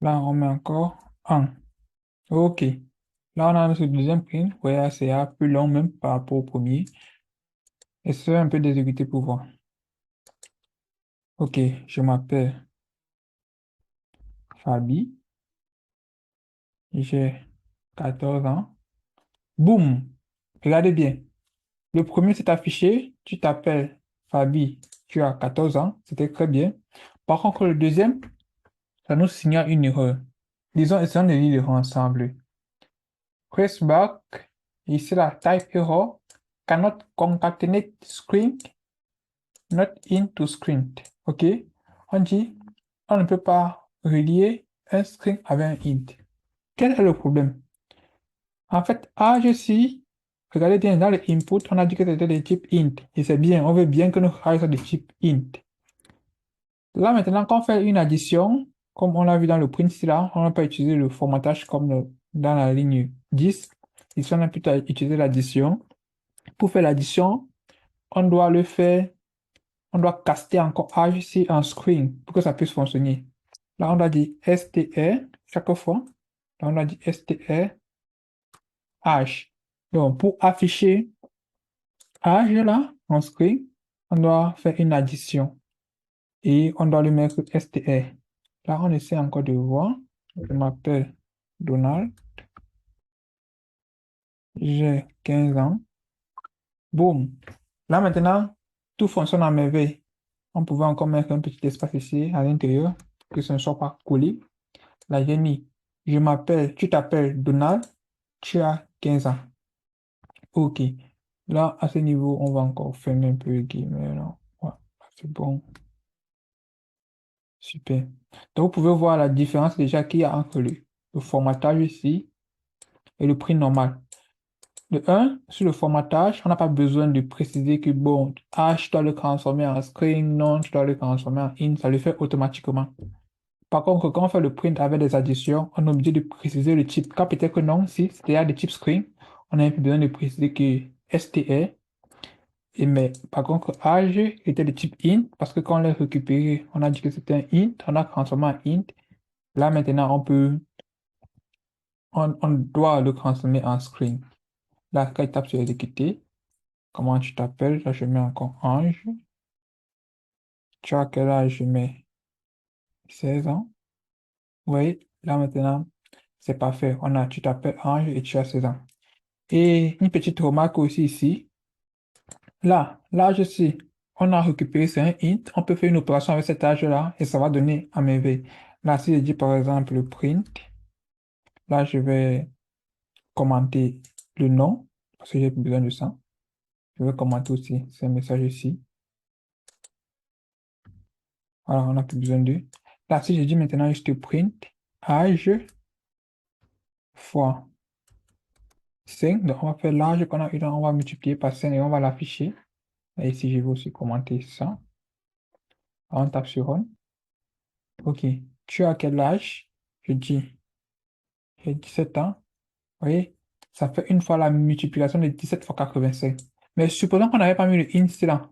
Speaker 1: Là, on met encore 1. OK. Là, on a notre deuxième print. Vous voyez, c'est un peu long même par rapport au premier. Essayez un peu d'exécuter pour voir. OK, je m'appelle Fabi. J'ai 14 ans. Boum! Regardez bien. Le premier s'est affiché. Tu t'appelles Fabi. Tu as 14 ans. C'était très bien. Par contre, le deuxième, ça nous signale une erreur. Disons, essayons de lire ensemble. Press back. Ici, la type error. Cannot concatenate screen. Not into screen. OK? On dit, on ne peut pas relier un string avec un int. Quel est le problème? En fait, age ici, regardez bien dans le input, on a dit que c'était de type int. Et c'est bien, on veut bien que nos age soit de type int. Là, maintenant, quand on fait une addition, comme on l'a vu dans le print ici, là, on n'a pas utilisé le formatage comme dans la ligne 10. Ici, on a plutôt utilisé l'addition. Pour faire l'addition, on doit le faire, on doit caster encore age ici en screen pour que ça puisse fonctionner. Là, on doit dire str chaque fois. Là, on doit dire str age. Donc, pour afficher âge là, en screen, on doit faire une addition et on doit lui mettre str. Là, on essaie encore de voir. Je m'appelle Donald. J'ai 15 ans. Boum. Là, maintenant, tout fonctionne à merveille. On pouvait encore mettre un petit espace ici à l'intérieur, que ce ne soit pas collé. Là, j'ai mis, tu t'appelles Donald, tu as 15 ans. OK. Là, à ce niveau, on va encore fermer un peu les guillemets. Là. Ouais, c'est bon. Super. Donc, vous pouvez voir la différence déjà qu'il y a entre le formatage ici et le prix normal. De 1, sur le formatage, on n'a pas besoin de préciser que, bon, H, tu dois le transformer en string, non, tu dois le transformer en int, ça le fait automatiquement. Par contre, quand on fait le print avec des additions, on est obligé de préciser le type. Quand peut-être que non, si c'était à des types string, on a besoin de préciser que str. Et mais par contre, âge était de type int parce que quand on l'a récupéré, on a dit que c'était un int, on a transformé en int. Là maintenant, on doit le transformer en string. Là, quand il tape sur exécuter, comment tu t'appelles? Là, je mets encore Ange. Tu as quel âge? Je mets 16 ans. Oui, là maintenant, c'est parfait. Tu t'appelles Ange et tu as 16 ans. Et une petite remarque aussi ici. Là, l'âge ici, on a récupéré, c'est un int. On peut faire une opération avec cet âge-là et ça va donner un merveille. Là, si je dis par exemple le print, là, je vais commenter le nom parce que j'ai besoin de ça. Je vais commenter aussi ce message ici. Voilà, on n'a plus besoin de. Là, si je dis maintenant juste print âge fois 5, donc on va faire l'âge qu'on a eu, on va multiplier par 5 et on va l'afficher. Et ici, je vais aussi commenter ça. On tape sur Run. OK. Tu as quel âge? Je dis, j'ai 17 ans. Vous voyez, ça fait une fois la multiplication de 17 fois 85. Mais supposons qu'on n'avait pas mis le int là.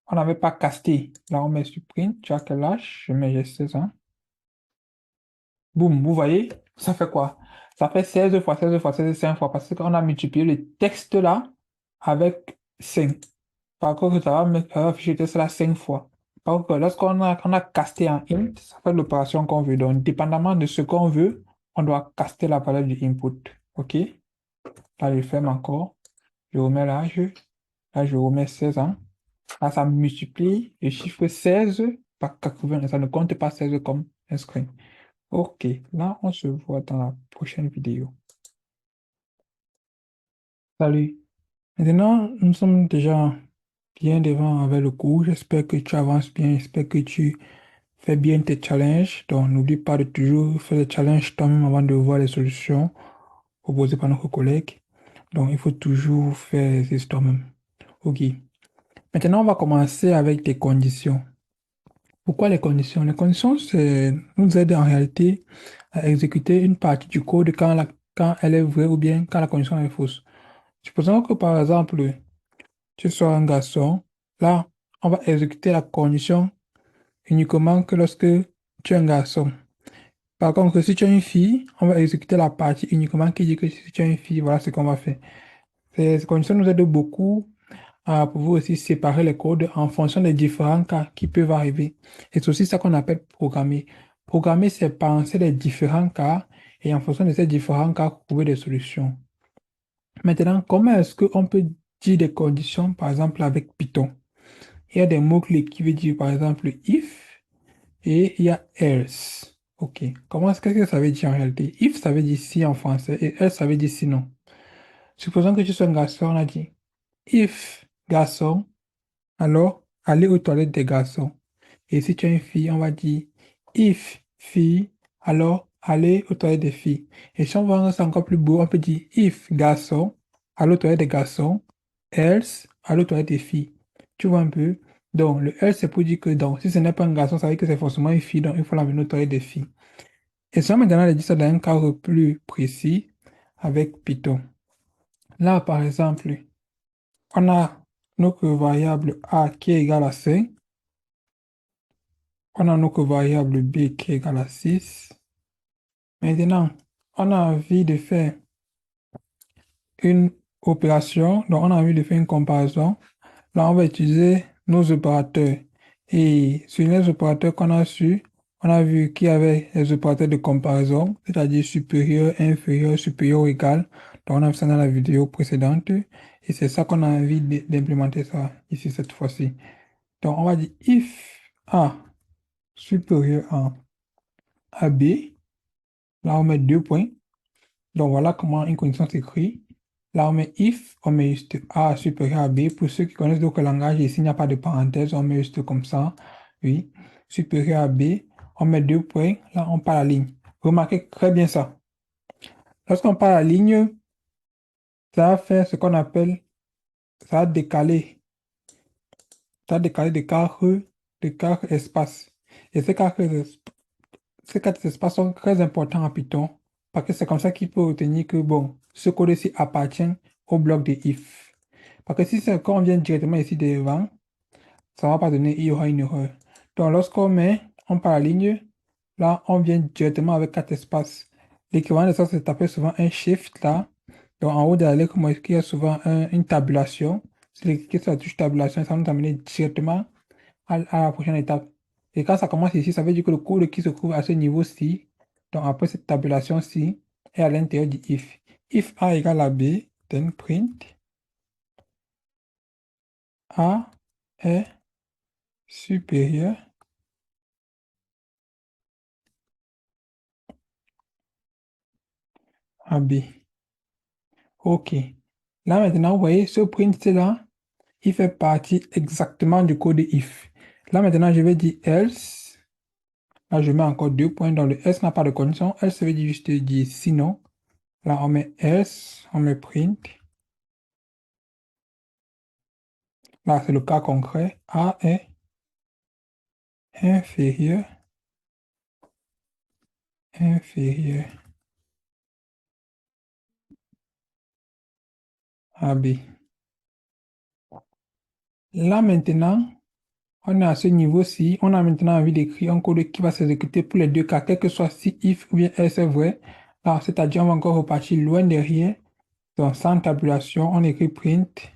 Speaker 1: On n'avait pas casté. Là, on met sur print. Tu as quel âge? Je mets j'ai 16 ans. Boum, vous voyez, ça fait quoi? Ça fait 16 fois 16 fois 16 5 fois parce qu'on a multiplié le texte là avec 5. Par contre, ça va afficher le texte là 5 fois. Par contre, on a casté en int, ça fait l'opération qu'on veut. Donc, dépendamment de ce qu'on veut, on doit caster la valeur du input. OK? Là, je ferme encore. Je remets l'âge. Là, je remets 16 ans. Là, ça multiplie le chiffre 16 par 80. Ça ne compte pas 16 comme un screen. Ok, là, on se voit dans la prochaine vidéo. Salut. Maintenant, nous sommes déjà bien devant avec le cours. J'espère que tu avances bien. J'espère que tu fais bien tes challenges. Donc, n'oublie pas de toujours faire les challenges toi-même avant de voir les solutions proposées par notre collègue. Donc, il faut toujours faire ces toi-même. OK. Maintenant, on va commencer avec des conditions. Pourquoi les conditions? Les conditions, nous aident en réalité à exécuter une partie du code quand elle est vraie ou bien quand la condition est fausse. Supposons que par exemple, tu sois un garçon. Là, on va exécuter la condition uniquement que lorsque tu es un garçon. Par contre, si tu es une fille, on va exécuter la partie uniquement qui dit que si tu es une fille, voilà ce qu'on va faire. Ces conditions nous aident beaucoup à pouvoir aussi séparer les codes en fonction des différents cas qui peuvent arriver. Et c'est aussi ça qu'on appelle programmer. Programmer, c'est penser les différents cas et en fonction de ces différents cas, trouver des solutions. Maintenant, comment est-ce qu'on peut dire des conditions, par exemple, avec Python? Il y a des mots-clés qui veulent dire, par exemple, if et il y a else. OK. Qu'est-ce que ça veut dire en réalité? If, ça veut dire si en français et else, ça veut dire sinon. Supposons que tu sois un garçon, on a dit if garçon, alors aller aux toilettes des garçons. Et si tu es une fille, on va dire if fille, alors aller aux toilettes des filles. Et si on veut rendre ça encore plus beau, on peut dire if garçon, aller aux toilettes des garçons, else, aller aux toilettes des filles. Tu vois un peu? Donc, le else, c'est pour dire que donc, si ce n'est pas un garçon, ça veut dire que c'est forcément une fille, donc il faut l'amener aux toilettes des filles. Et ça, maintenant, on a dit ça dans un cadre plus précis avec Python. Là, par exemple, on a notre variable a qui est égale à 5. On a notre variable b qui est égale à 6. Maintenant, on a envie de faire une opération, donc on a envie de faire une comparaison. Là, on va utiliser nos opérateurs. Et sur les opérateurs qu'on a su, on a vu qu'il y avait les opérateurs de comparaison, c'est-à-dire supérieur, inférieur, supérieur ou égal. Donc, on a vu ça dans la vidéo précédente. Et c'est ça qu'on a envie d'implémenter ça ici cette fois-ci. Donc, on va dire if A supérieur à B. Là, on met deux points. Donc, voilà comment une condition s'écrit. Là, on met if, on met juste A supérieur à B. Pour ceux qui connaissent d'autres langages, ici, il n'y a pas de parenthèse, on met juste comme ça. Oui, supérieur à B. On met deux points. Là, on part la ligne. Remarquez très bien ça. Lorsqu'on part la ligne, ça va faire ce qu'on appelle, ça va décaler. Ça va décaler de quatre espaces. Et ces quatre espaces sont très importants en Python parce que c'est comme ça qu'il peut retenir que bon, ce code-ci appartient au bloc de if. Parce que si c'est quand on vient directement ici devant, ça ne va pas donner, il y aura une erreur. Donc lorsqu'on met, on part la ligne, là on vient directement avec quatre espaces. L'équivalent de ça, c'est taper souvent un shift là. Donc en haut de la lettre, il y a souvent une tabulation. Si on clique sur la touche tabulation, ça va nous amener directement à la prochaine étape. Et quand ça commence ici, ça veut dire que le code qui se trouve à ce niveau-ci, donc après cette tabulation-ci, est à l'intérieur du if. If A égale à B, then print A est supérieur à B. OK. Là maintenant, vous voyez, ce print-là, il fait partie exactement du code if. Là maintenant, je vais dire else. Là, je mets encore deux points dans le else n'a pas de condition. Else veut dire juste dire sinon. Là, on met else, on met print. Là, c'est le cas concret. A est inférieur, inférieur à B. Là, maintenant, on est à ce niveau-ci. On a maintenant envie d'écrire un code qui va s'exécuter pour les deux cas, quel que soit si if ou bien else est vrai. Là, c'est-à-dire, on va encore repartir loin derrière. Donc, sans tabulation, on écrit print.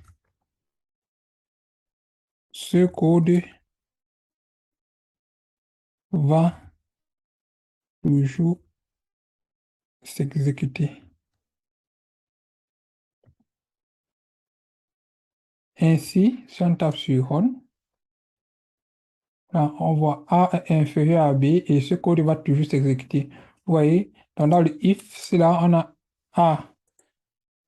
Speaker 1: Ce code va toujours s'exécuter. Ainsi, si on tape sur Run, là, on voit A est inférieur à B et ce code va toujours s'exécuter. Vous voyez, donc dans le if, c'est là, on a A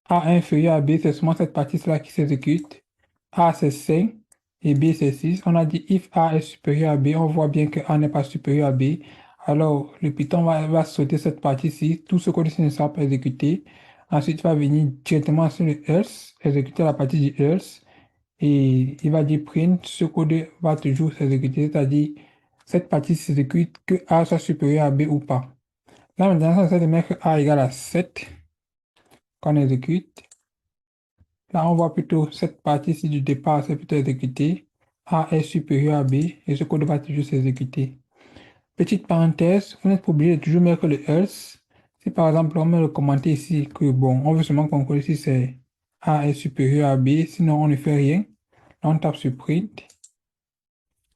Speaker 1: inférieur à B, c'est seulement cette partie-là qui s'exécute. A, c'est 5 et B, c'est 6. On a dit if A est supérieur à B, on voit bien que A n'est pas supérieur à B. Alors, le Python va sauter cette partie-ci. Tout ce code-ci ne sera pas exécuté. Ensuite, il va venir directement sur le else, exécuter la partie du else. Et il va dire print, ce code va toujours s'exécuter, c'est-à-dire cette partie s'exécute que A soit supérieur à B ou pas. Là, maintenant, ça essaie de mettre A égale à 7 qu'on exécute. Là, on voit plutôt cette partie-ci du départ, c'est plutôt exécuté. A est supérieur à B et ce code va toujours s'exécuter. Petite parenthèse, vous n'êtes pas obligé de toujours mettre le else. Si par exemple, on met le commentaire ici que bon, on veut seulement contrôler si c'est A est supérieur à B, sinon on ne fait rien. Là, on tape sur print.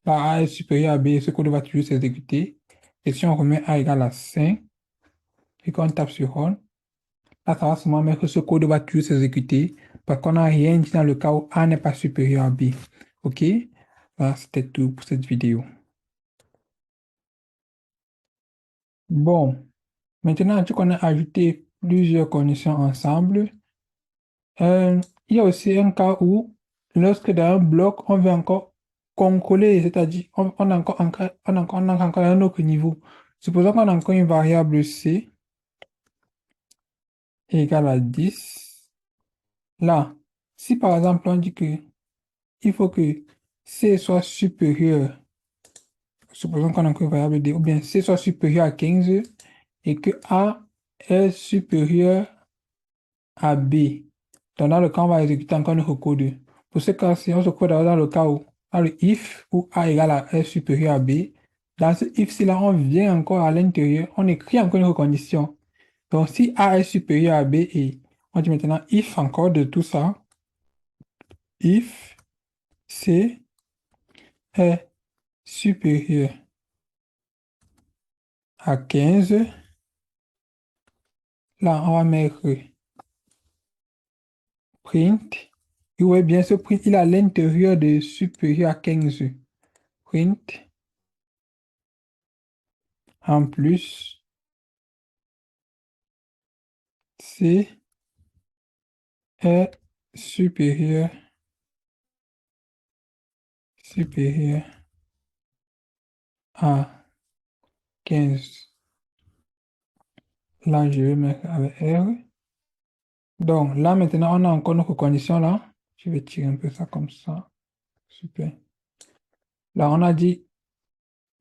Speaker 1: Là, A est supérieur à B, ce code va toujours s'exécuter. Et si on remet A égale à 5 et qu'on tape sur run, là, ça va seulement mettre que ce code va toujours s'exécuter parce qu'on n'a rien dit dans le cas où A n'est pas supérieur à B. OK? Voilà, c'était tout pour cette vidéo. Bon, maintenant qu'on a ajouté plusieurs conditions ensemble, il y a aussi un cas où, lorsque dans un bloc, on veut encore contrôler, c'est-à-dire on a encore un autre niveau. Supposons qu'on a encore une variable C égale à 10. Là, si par exemple on dit que il faut que C soit supérieur, supposons qu'on a encore une variable D, ou bien C soit supérieur à 15 et que A est supérieur à B. Donc, dans le cas, on va exécuter encore notre code. Pour ce cas-ci, on se code dans le cas où, dans le if, où A égale à est supérieur à B. Dans ce if-ci, là, on vient encore à l'intérieur, on écrit encore une condition. Donc, si A est supérieur à B et on dit maintenant if encore de tout ça, if C est supérieur à 15, là, on va mettre print. Et ouais, bien ce print, il est à l'intérieur de supérieur à 15. Print en plus, C est supérieur, supérieur à 15. Là, je vais mettre avec R. Donc, là, maintenant, on a encore notre condition là. Je vais tirer un peu ça comme ça. Super. Là, on a dit,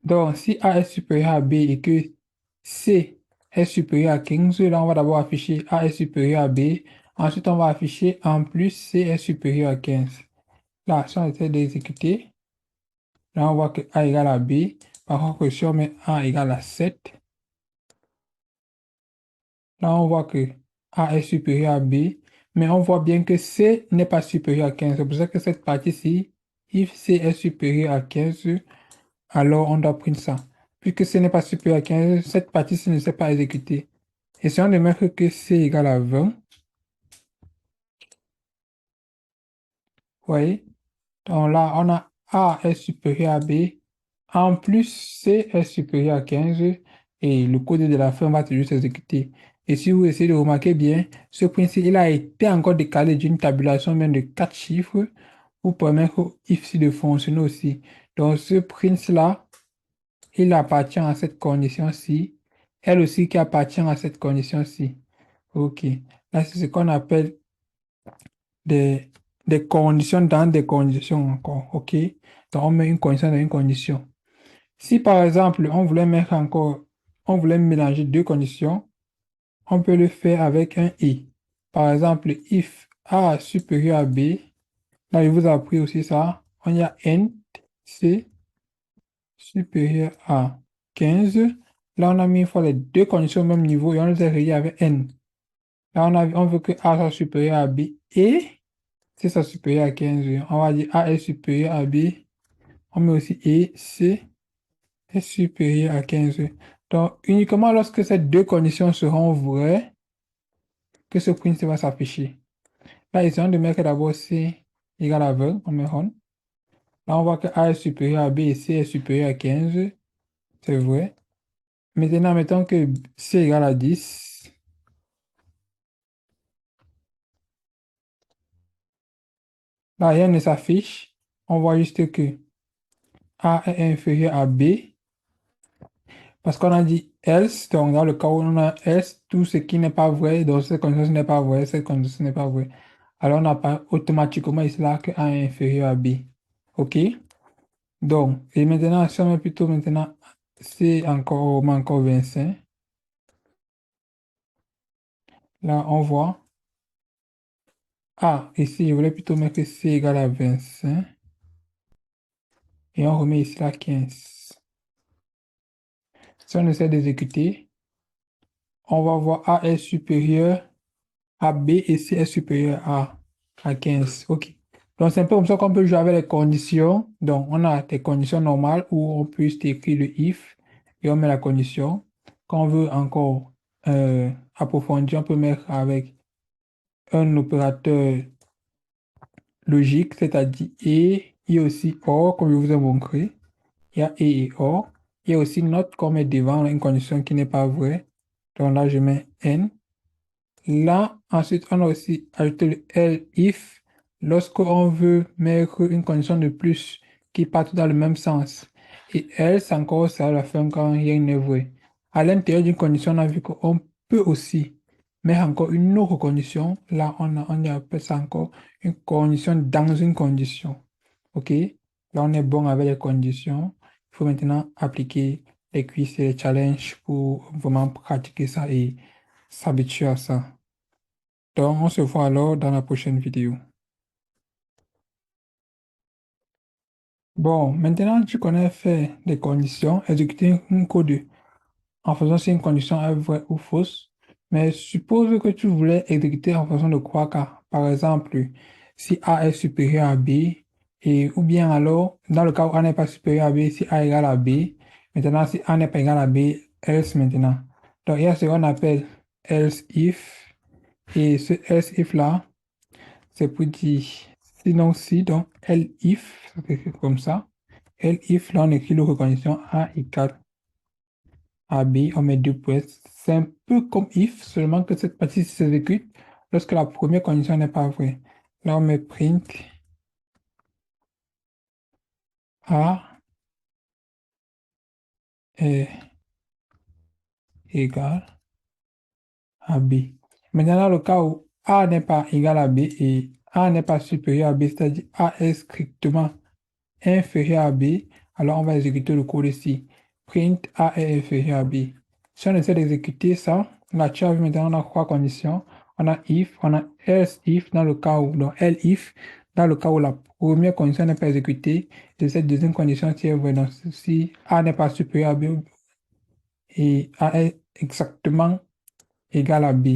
Speaker 1: donc, si A est supérieur à B et que C est supérieur à 15, là, on va d'abord afficher A est supérieur à B. Ensuite, on va afficher en plus C est supérieur à 15. Là, si on essaie d'exécuter, là, on voit que A égale à B. Par contre, si on met A égale à 7, là, on voit que A est supérieur à B, mais on voit bien que C n'est pas supérieur à 15. C'est pour ça que cette partie-ci, if C est supérieur à 15, alors on doit prendre ça. Puisque C n'est pas supérieur à 15, cette partie-ci ne s'est pas exécutée. Essayons de mettre que C égale à 20. Vous voyez? Donc là, on a A est supérieur à B. En plus, C est supérieur à 15 et le code de la fin va toujours s'exécuter. Et si vous essayez de remarquer bien, ce principe, il a été encore décalé d'une tabulation même de 4 chiffres pour permettre au if de fonctionner aussi. Donc, ce prince-là, il appartient à cette condition-ci. Elle aussi qui appartient à cette condition-ci. OK. Là, c'est ce qu'on appelle des, des conditions dans des conditions encore. OK. Donc, on met une condition dans une condition. Si par exemple, on voulait mélanger deux conditions, on peut le faire avec un et. Par exemple, if A supérieur à B, là je vous ai appris aussi ça, on y a n, C supérieur à 15. Là on a mis une fois les deux conditions au même niveau et on les a reliées avec n. Là on veut que A soit supérieur à B et C soit supérieur à 15. On va dire A est supérieur à B, on met aussi et C est supérieur à 15. Donc, uniquement lorsque ces deux conditions seront vraies, que ce print va s'afficher. Là, essayons de mettre d'abord C égale à 20, on met on. Là, on voit que A est supérieur à B et C est supérieur à 15. C'est vrai. Maintenant, mettons que C égale à 10. Là, rien ne s'affiche. On voit juste que A est inférieur à B. Parce qu'on a dit else, donc dans le cas où on a else, tout ce qui n'est pas vrai, donc cette condition ce n'est pas vrai, cette condition ce n'est pas vrai. Alors on apparaît automatiquement ici là que A est inférieur à B. OK? Donc, et maintenant, si on met plutôt maintenant C encore, on met encore 25. Là, on voit. Ah, ici, je voulais plutôt mettre C égale à 25. Et on remet ici la 15. Si on essaie d'exécuter, on va voir A est supérieur à B et C est supérieur à 15. OK. Donc, c'est un peu comme ça qu'on peut jouer avec les conditions. Donc, on a des conditions normales où on peut juste écrire le if et on met la condition. Quand on veut encore approfondir, on peut mettre avec un opérateur logique, c'est-à-dire et aussi OR, comme je vous ai montré. Il y a et OR. Il y a aussi not qu'on met devant une condition qui n'est pas vraie. Donc là, je mets N. Là, ensuite, on a aussi ajouté le else lorsqu'on veut mettre une condition de plus qui part dans le même sens. Et else, encore, c'est à la fin quand rien n'est vrai. À l'intérieur d'une condition, on a vu qu'on peut aussi mettre encore une autre condition. Là, on appelle ça encore une condition dans une condition. OK? Là, on est bon avec les conditions. Il faut maintenant appliquer les quiz et les challenges pour vraiment pratiquer ça et s'habituer à ça. Donc, on se voit alors dans la prochaine vidéo. Bon, maintenant tu connais faire des conditions, exécuter un code en faisant si une condition est vraie ou fausse. Mais suppose que tu voulais exécuter en façon de 3 cas. Par exemple, si A est supérieur à B, et, ou bien alors, dans le cas où A n'est pas supérieur à B, si A égale à B. Maintenant, si A n'est pas égal à B, else maintenant. Donc, il y a ce qu'on appelle else if. Et ce else if là, c'est pour dire, sinon si, donc elif, ça s'écrit comme ça. Elif, là on écrit le recondition A égale à B, on met 2 points. C'est un peu comme if, seulement que cette partie s'exécute lorsque la première condition n'est pas vraie. Là on met print A est égal à B. Maintenant, dans le cas où A n'est pas égal à B et A n'est pas supérieur à B, c'est-à-dire A est strictement inférieur à B, alors on va exécuter le code ici. Print A est inférieur à B. Si on essaie d'exécuter ça, là tu as vu maintenant on a 3 conditions. On a if, on a else if dans le cas où, donc elif, dans le cas où la première condition n'est pas exécutée, et cette deuxième condition si est vraie. Donc si A n'est pas supérieur à B et A est exactement égal à B.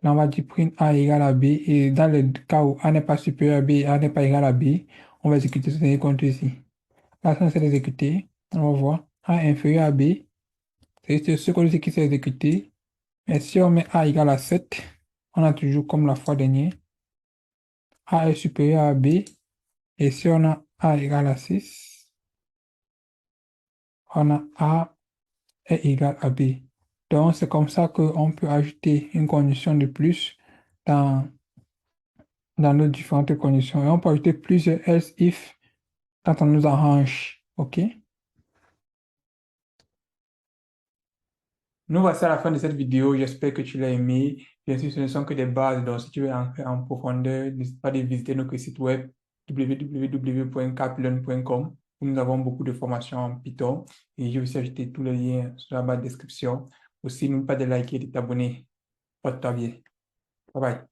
Speaker 1: Là on va dire print A égale à B et dans le cas où A n'est pas supérieur à B et A n'est pas égal à B, on va exécuter ce dernier compte ici. Là, ça s'est exécuté. On va voir. A inférieur à B. C'est ce qu'on dit qui s'est exécuté. Mais si on met A égale à 7, on a toujours comme la fois dernière. A est supérieur à B. Et si on a A égale à 6, on a A est égal à B. Donc, c'est comme ça qu'on peut ajouter une condition de plus dans, dans nos différentes conditions. Et on peut ajouter plusieurs else if quand on nous arrange. OK? Nous voici à la fin de cette vidéo. J'espère que tu l'as aimé. Bien sûr, ce ne sont que des bases. Donc, si tu veux entrer en profondeur, n'hésite pas de visiter notre site web www.caplearn.com où nous avons beaucoup de formations en Python. Et j'ai aussi ajouté tous les liens sur la barre de description. Aussi, n'oublie pas de liker et de t'abonner. Porte-toi bien. Bye bye.